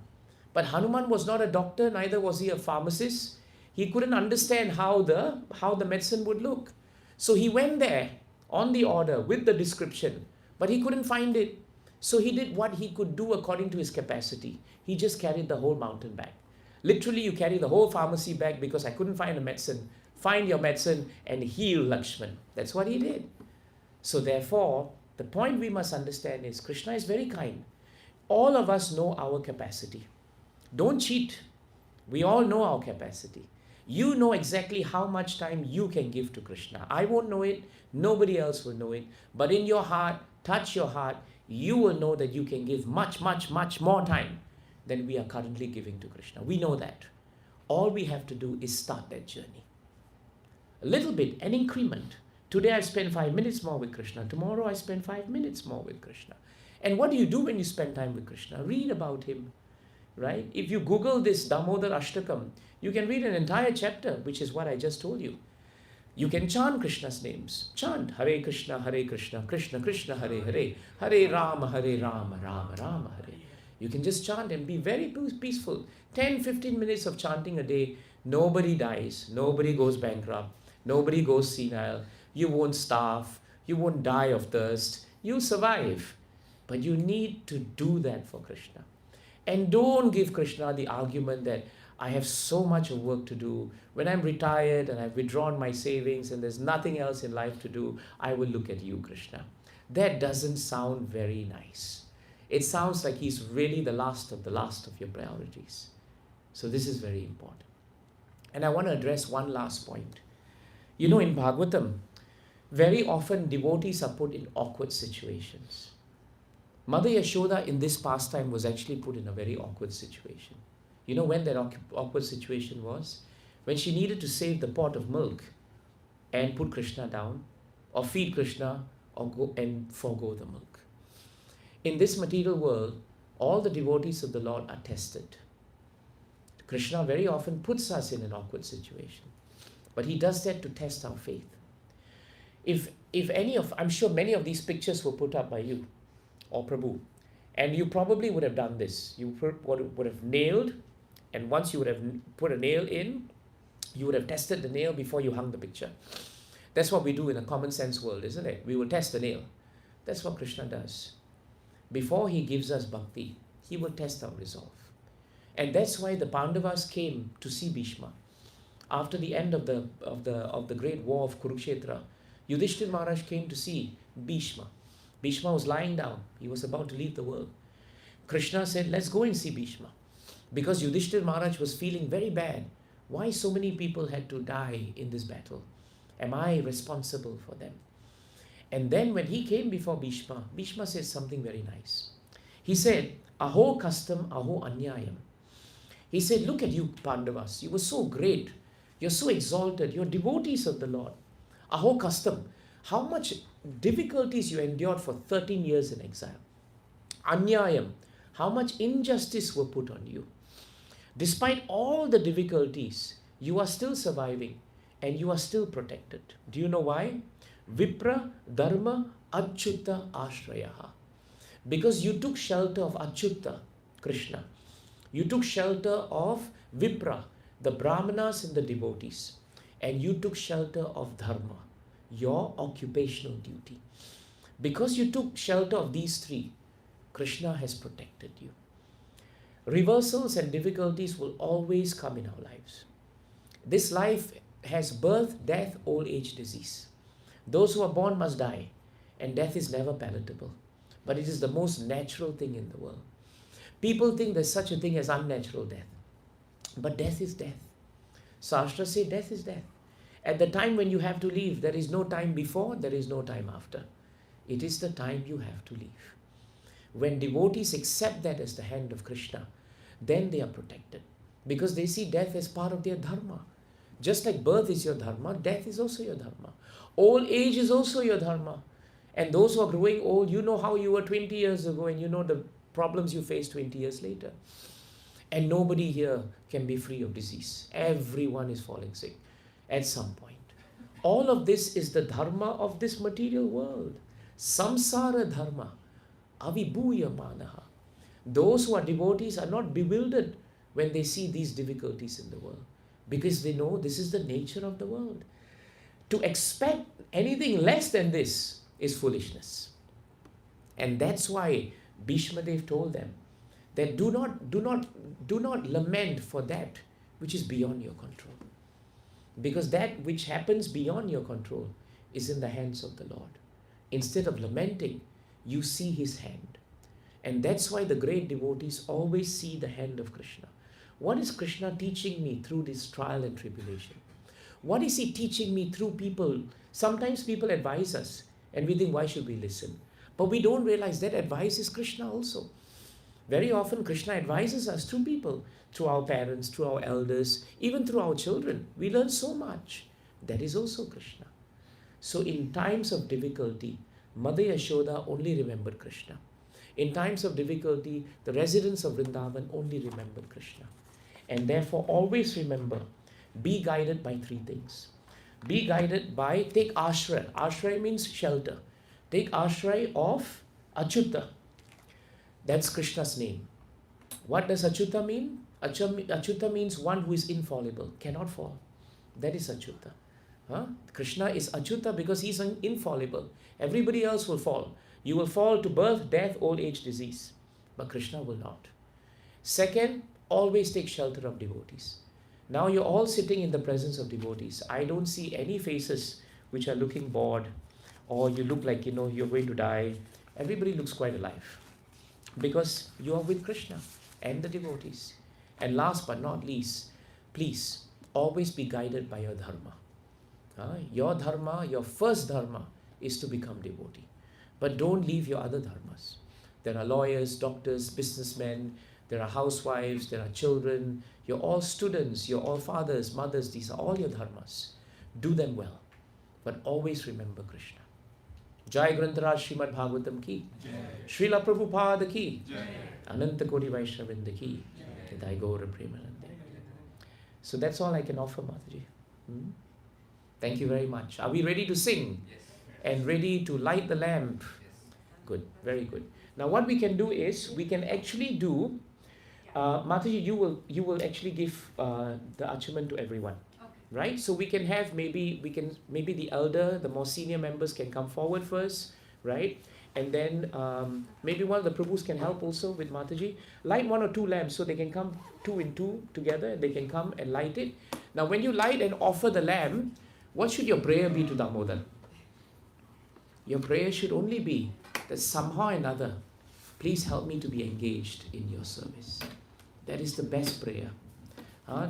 But Hanuman was not a doctor, neither was he a pharmacist. He couldn't understand how the medicine would look. So he went there on the order with the description, but he couldn't find it. So he did what he could do according to his capacity. He just carried the whole mountain back. Literally, you carry the whole pharmacy back because I couldn't find a medicine. Find your medicine and heal Lakshman. That's what he did. So therefore, the point we must understand is Krishna is very kind. All of us know our capacity. Don't cheat. We all know our capacity. You know exactly how much time you can give to Krishna. I won't know it. Nobody else will know it. But in your heart, touch your heart, you will know that you can give much, much, much more time than we are currently giving to Krishna. We know that. All we have to do is start that journey. A little bit, an increment. Today I spend 5 minutes more with Krishna. Tomorrow I spend 5 minutes more with Krishna. And what do you do when you spend time with Krishna? Read about him, right? If you Google this Damodara Ashtakam, you can read an entire chapter, which is what I just told you. You can chant Krishna's names. Chant Hare Krishna, Krishna Krishna, Hare Hare, Hare Rama, Rama Rama, Hare. You can just chant and be very peaceful. 10-15 minutes of chanting a day. Nobody dies. Nobody goes bankrupt. Nobody goes senile. You won't starve. You won't die of thirst. You'll survive. But you need to do that for Krishna. And don't give Krishna the argument that I have so much of work to do. When I'm retired and I've withdrawn my savings and there's nothing else in life to do, I will look at you, Krishna. That doesn't sound very nice. It sounds like he's really the last of your priorities. So this is very important. And I want to address one last point. You know, in Bhagavatam, very often devotees are put in awkward situations. Mother Yashoda in this pastime was actually put in a very awkward situation. You know when that awkward situation was? When she needed to save the pot of milk and put Krishna down, or feed Krishna, or go and forego the milk. In this material world, all the devotees of the Lord are tested. Krishna very often puts us in an awkward situation. But he does that to test our faith. I'm sure many of these pictures were put up by you or Prabhu. And you probably would have done this. You would have nailed, and once you would have put a nail in, you would have tested the nail before you hung the picture. That's what we do in a common sense world, isn't it? We will test the nail. That's what Krishna does. Before he gives us bhakti, he will test our resolve. And that's why the Pandavas came to see Bhishma. After the end of the great war of Kurukshetra, Yudhishthira Maharaj came to see Bhishma. Bhishma was lying down. He was about to leave the world. Krishna said, let's go and see Bhishma. Because Yudhishthira Maharaj was feeling very bad. Why so many people had to die in this battle? Am I responsible for them? And then when he came before Bhishma, Bhishma said something very nice. He said, Aho custom, aho anyayam. He said, look at you Pandavas. You were so great. You're so exalted. You're devotees of the Lord. Aho custom. How much difficulties you endured for 13 years in exile. Anyayam. How much injustice were put on you. Despite all the difficulties, you are still surviving and you are still protected. Do you know why? Vipra dharma achyuta ashrayaha. Because you took shelter of Achyuta, Krishna. You took shelter of Vipra, the Brahmanas and the devotees. And you took shelter of Dharma, your occupational duty. Because you took shelter of these three, Krishna has protected you. Reversals and difficulties will always come in our lives. This life has birth, death, old age, disease. Those who are born must die, and death is never palatable. But it is the most natural thing in the world. People think there's such a thing as unnatural death. But death is death. Shastra say death is death. At the time when you have to leave, there is no time before, there is no time after. It is the time you have to leave. When devotees accept that as the hand of Krishna, then they are protected. Because they see death as part of their dharma. Just like birth is your dharma, death is also your dharma. Old age is also your dharma. And those who are growing old, you know how you were 20 years ago and you know the problems you face 20 years later. And nobody here can be free of disease. Everyone is falling sick at some point. All of this is the dharma of this material world. Samsara dharma. Avibhuya manaha. Those who are devotees are not bewildered when they see these difficulties in the world. Because they know this is the nature of the world. To expect anything less than this is foolishness. And that's why Bhishma Dev told them that do not lament for that which is beyond your control. Because that which happens beyond your control is in the hands of the Lord. Instead of lamenting, you see his hand. And that's why the great devotees always see the hand of Krishna. What is Krishna teaching me through this trial and tribulation? What is he teaching me through people? Sometimes people advise us and we think, why should we listen? But we don't realize that advice is Krishna also. Very often Krishna advises us through people, through our parents, through our elders, even through our children. We learn so much. That is also Krishna. So in times of difficulty, Mother Yashoda only remembered Krishna. In times of difficulty, the residents of Vrindavan only remembered Krishna. And therefore always remember, be guided by three things. Be guided by, take ashray. Ashray means shelter. Take ashray of Achyuta. That's Krishna's name. What does Achyuta mean? Achyuta means one who is infallible, cannot fall. That is Achyuta. Krishna is Achyuta because he's infallible. Everybody else will fall. You will fall to birth, death, old age, disease. But Krishna will not. Second, always take shelter of devotees. Now you're all sitting in the presence of devotees. I don't see any faces which are looking bored or you look like, you're going to die. Everybody looks quite alive because you are with Krishna and the devotees. And last but not least, please always be guided by your dharma. Your dharma, your first dharma is to become devotee. But don't leave your other dharmas. There are lawyers, doctors, businessmen, there are housewives, there are children. You're all students, you're all fathers, mothers. These are all your dharmas. Do them well. But always remember Krishna. Jai Grantaraj Srimad Bhagavatam ki. Srila Prabhupada ki. Ananta Koti Vaishnavinda ki. Jai Gaura Premanande. So that's all I can offer, Mataji. Thank you very much. Are we ready to sing? Yes. And ready to light the lamp? Yes. Good, very good. Now what we can do is, we can actually do, Mataji, you will actually give the achievement to everyone. Okay. Right? So we can have maybe the elder, the more senior members can come forward first, right? And then maybe one of the Prabhus can help also with Mataji. Light 1 or 2 lamps so they can come 2 in 2 together. They can come and light it. Now when you light and offer the lamp, what should your prayer be to Damodara? Your prayer should only be that somehow or another, please help me to be engaged in your service. That is the best prayer.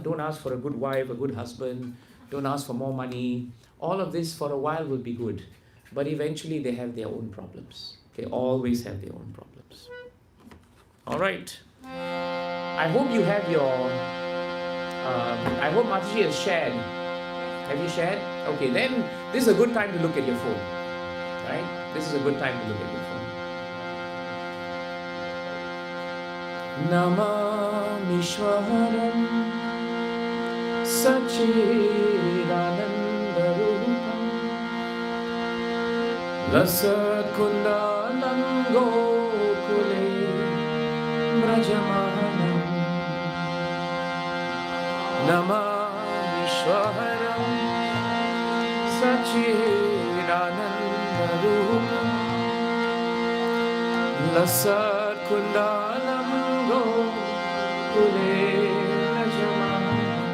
Don't ask for a good wife, a good husband. Don't ask for more money. All of this for a while will be good. But eventually they have their own problems. They always have their own problems. All right. I hope you have your... I hope Mataji has shared. Have you shared? Okay, then this is a good time to look at your phone. Right? This is a good time to look at your phone. Namamishwaram Sachidanandarupam Lasatkundalam Gokule Brajamanam Namamishwaram Sachidanandarupam Lasatkundalam Gokule Brajamanam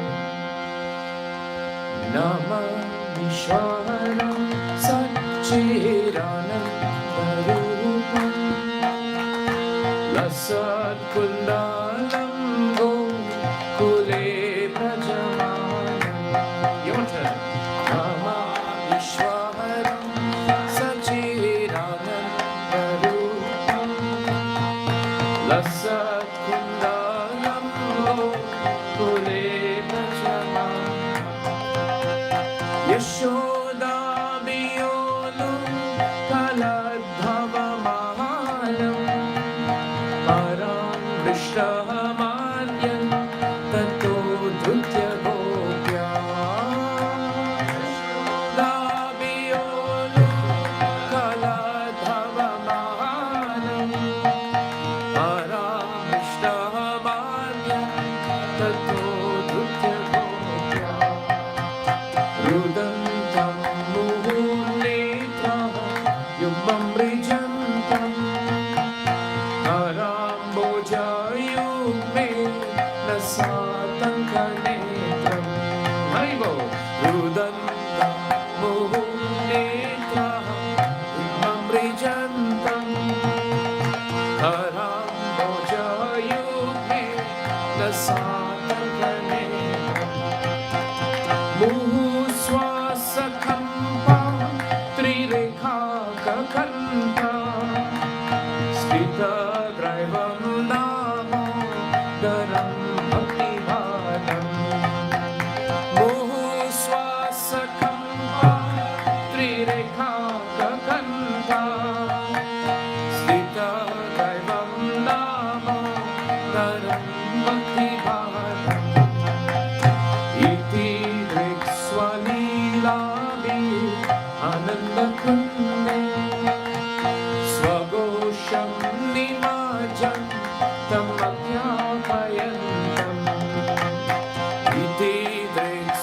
Namamishwaram Sachidanandarupam Lasatkundalam Gokule Brajamanam. Your turn. Namamishwaram Sachidanandarupam Lasatkundalam Gokule Brajamanam. Yashoda Biyolu Kaladhavamahalam Param Vishtahamanyam Tato Dhutya Gopya. Yashoda Biyolu Kaladhavamahalam Param Vishtahamanyam Tato Dhutya Gopya. Rudantam muhunetra yubamrijantam karambojayume nasatankanetram. Haribo. Rudantam muhunetra yubamrijantam karambojayume nasatankanetram. Muhuswasakampa Trirekha Kakanta Spita Draivam Damodaram Bhakti Bhadam. Muhuswasakampa Trirekha Kakanta Spita Draivam Damodaram Bhakti Bhadam. Iti Swalilabi Anandakunde Swagosham Nimajam Tamakyapayantam. Iti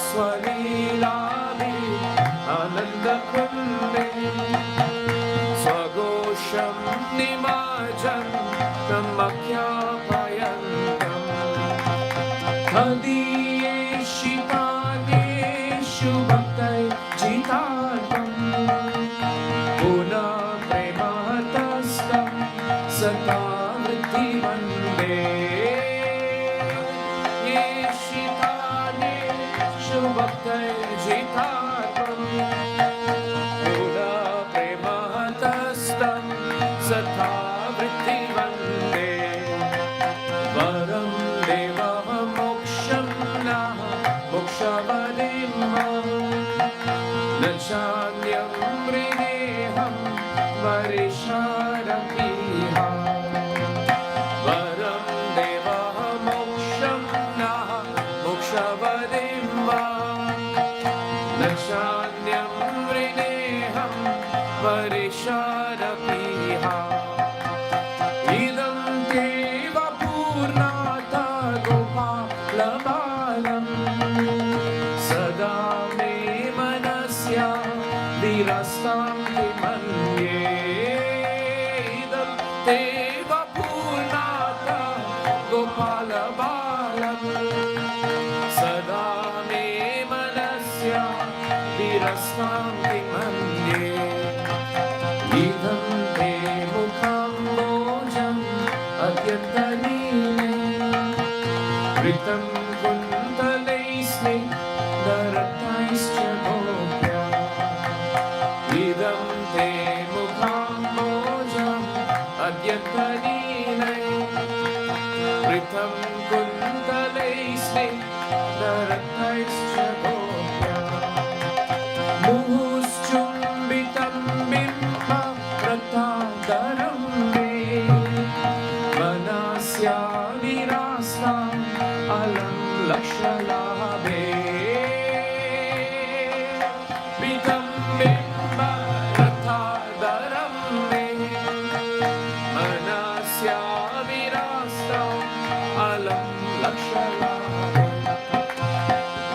Swalilabi Anandakunde Swagosham Nimajam Tamakyapayantam. Shitaneshu bhaktai jitarvam Puna prematastam satamriti vande. Shitaneshu bhaktai jitarvam Puna prematastam satamriti vande. Varam deva moksham mokshavadimma nachanyam mrideham varisharampiha. Varam deva moksham mokshavadimma Ritam kundalaisne darataischa gopya idam te mukham mojam adyatanilai Ritam kundalaisne darataischa gopya muhuschumbitam bimba ratadaram me manasya virasta alam lakshalabe bidam bimba ratadaram me manasya virasta alam lakshalabe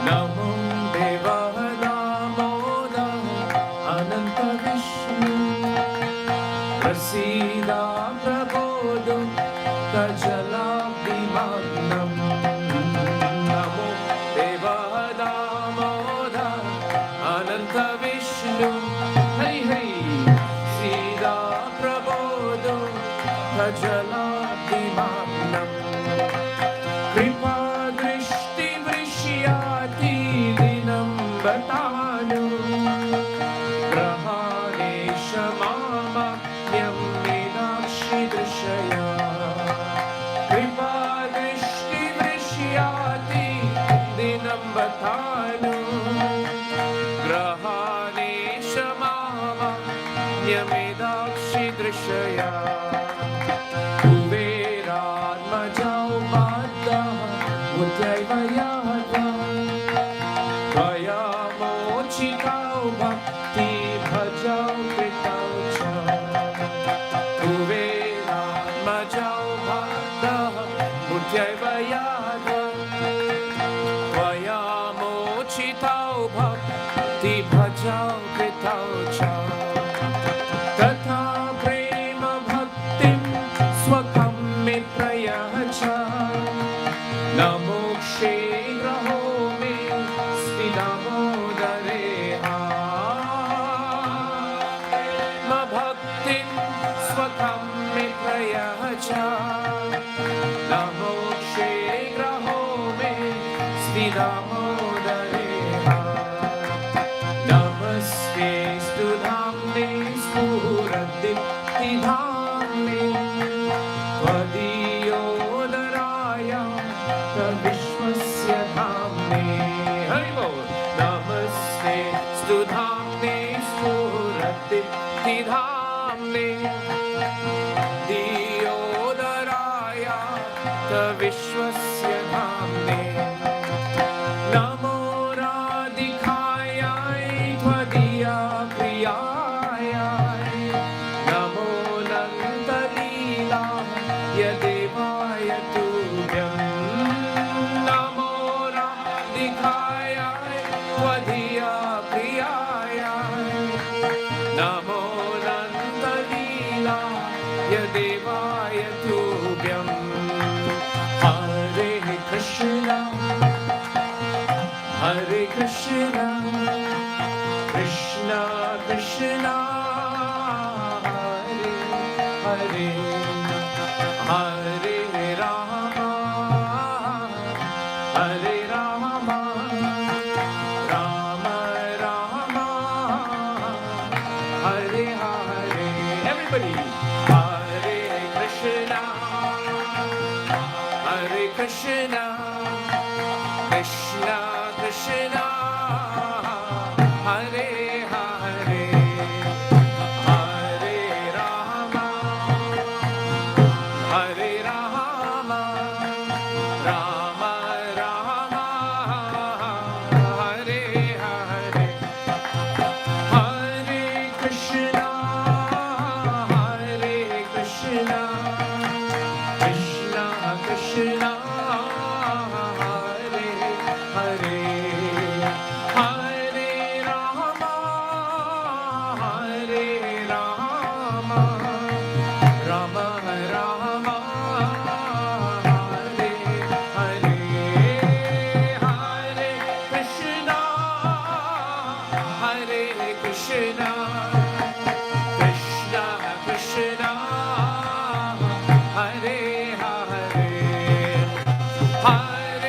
namo deva damoda ananta vishnu prasida prabodho kajalabhimagnam namo deva damoda ananta vishnu hari hari sida prabodho kajalabhimagnam kripa drishti vrishyati dinam batanu grahanesha mama nyam minakshi drishaya kripa drishti vrishyati dinam batanu grahanesha mama nyamidakshi drishaya kuveratmajau madda mutyayvayata tvaya mochitau bhakti bhajau kritau cha kuveratmajau madda mutyayvayata tvaya mochitau bhakti bhajau kritau cha तथा प्रेम भक्तिं स्वकं मित्रयः च न मोक्षे ग्रहो मे स्थितमोदरे प्रेम भक्तिं स्वकं मित्रयः च न मोक्षे ग्रहो मे स्थितमोदरे नमस्ते स्तुधाम्ने स्फुरदीप्तिधाम्ने त्वदीयोदराय विश्वस्य धाम्ने हरि बोल नमस्ते स्तुधाम्ने स्फुरदीप्तिधाम्ने दीयोदराय विश्वस्य धाम्ने नमो राधिकायै त्वदीया प्रियायै नमो नन्दलीला यदेवाय तुभ्यं नमो राधिकायै त्वदीया प्रियायै नमो नन्दलीला यदेवाय तुभ्यं हरे Krishna Hare Krishna, Krishna Krishna, Hare Hare, Hare Rama, Hare Rama, Rama Rama, Hare Hare. Everybody, Hare Krishna, Hare Krishna, Krishna Krishna, Hare Hare, Hare Rama, Hare Rama, Rama Rama, Hare Hare, Hare Krishna, Hare Krishna, Krishna Krishna, Hare Hare. Hare Rama, Hare Rama, Rama Rama, Hare Hare, Hare Krishna, Hare Krishna, Krishna Krishna, Hare Hare, Hare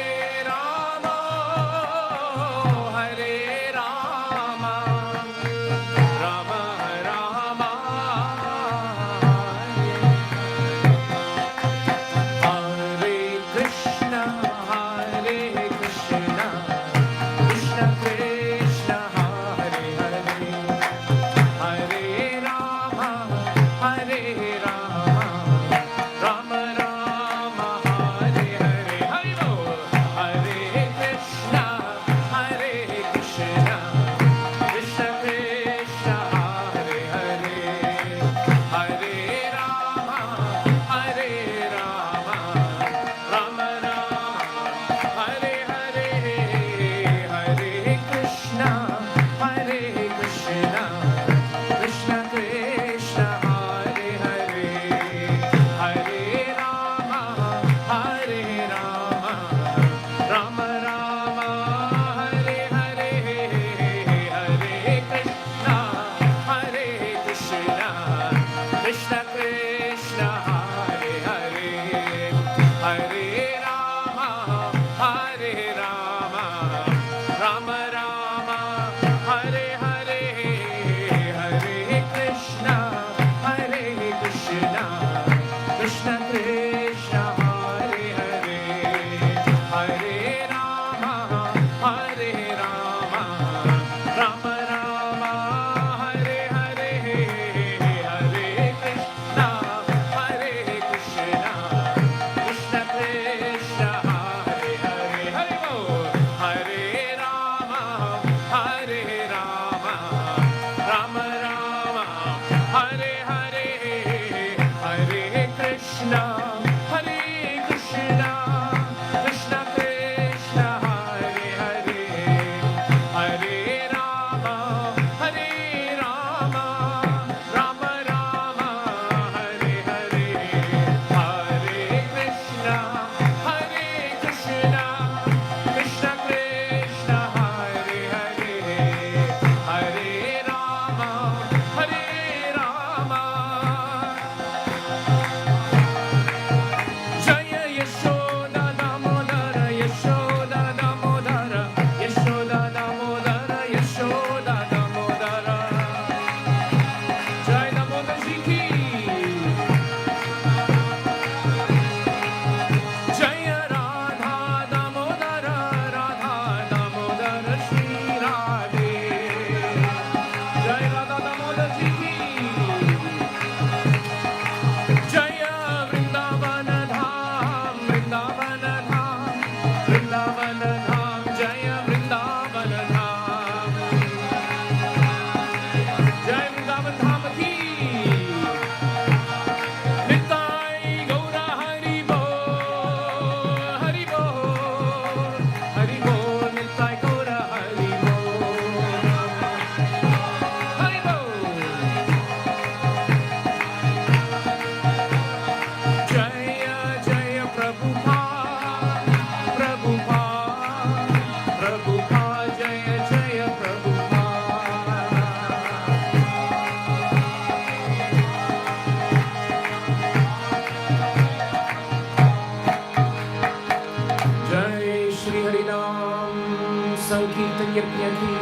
संकीर्तन यज्ञ की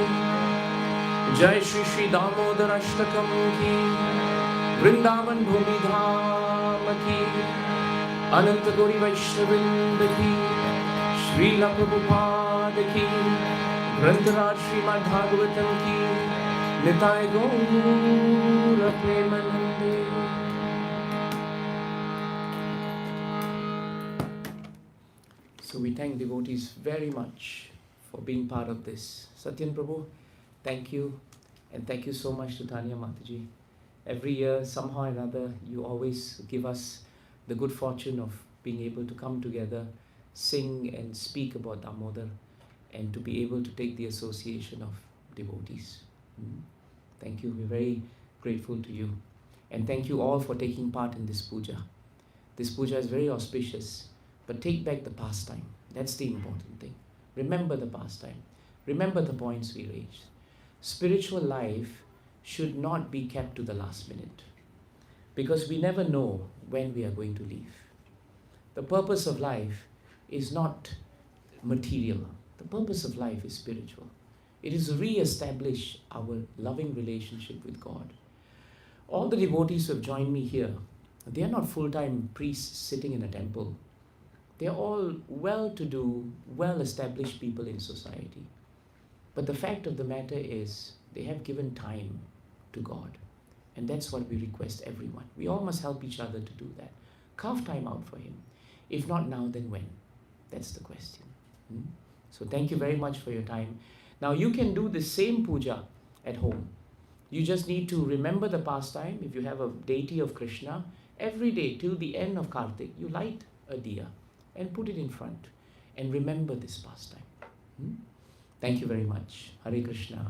जय श्री श्री दामोदर अष्टकम की वृंदावन भूमि धाम की अनंत गौरी वैष्णवृंद की श्रील प्रभुपाद की ग्रंथराज श्रीमद् भागवतम की निताय गौर प्रेमानंदे। So we thank devotees very much for being part of this. Satyan Prabhu, thank you, and thank you so much to Tanya Mataji. Every year, somehow or another, you always give us the good fortune of being able to come together, sing and speak about Damodar, and to be able to take the association of devotees. Thank you. We're very grateful to you. And thank you all for taking part in this puja. This puja is very auspicious, but take back the pastime. That's the important thing. Remember the pastime. Remember the points we raised. Spiritual life should not be kept to the last minute, because we never know when we are going to leave. The purpose of life is not material. The purpose of life is spiritual. It is to re-establish our loving relationship with God. All the devotees who have joined me here, they are not full-time priests sitting in a temple. They are all well-to-do, well-established people in society. But the fact of the matter is, they have given time to God. And that's what we request everyone. We all must help each other to do that. Carve time out for Him. If not now, then when? That's the question. So thank you very much for your time. Now you can do the same puja at home. You just need to remember the pastime. If you have a deity of Krishna, every day till the end of Kartik, you light a diya and put it in front and remember this pastime. Thank you very much. Hare Krishna.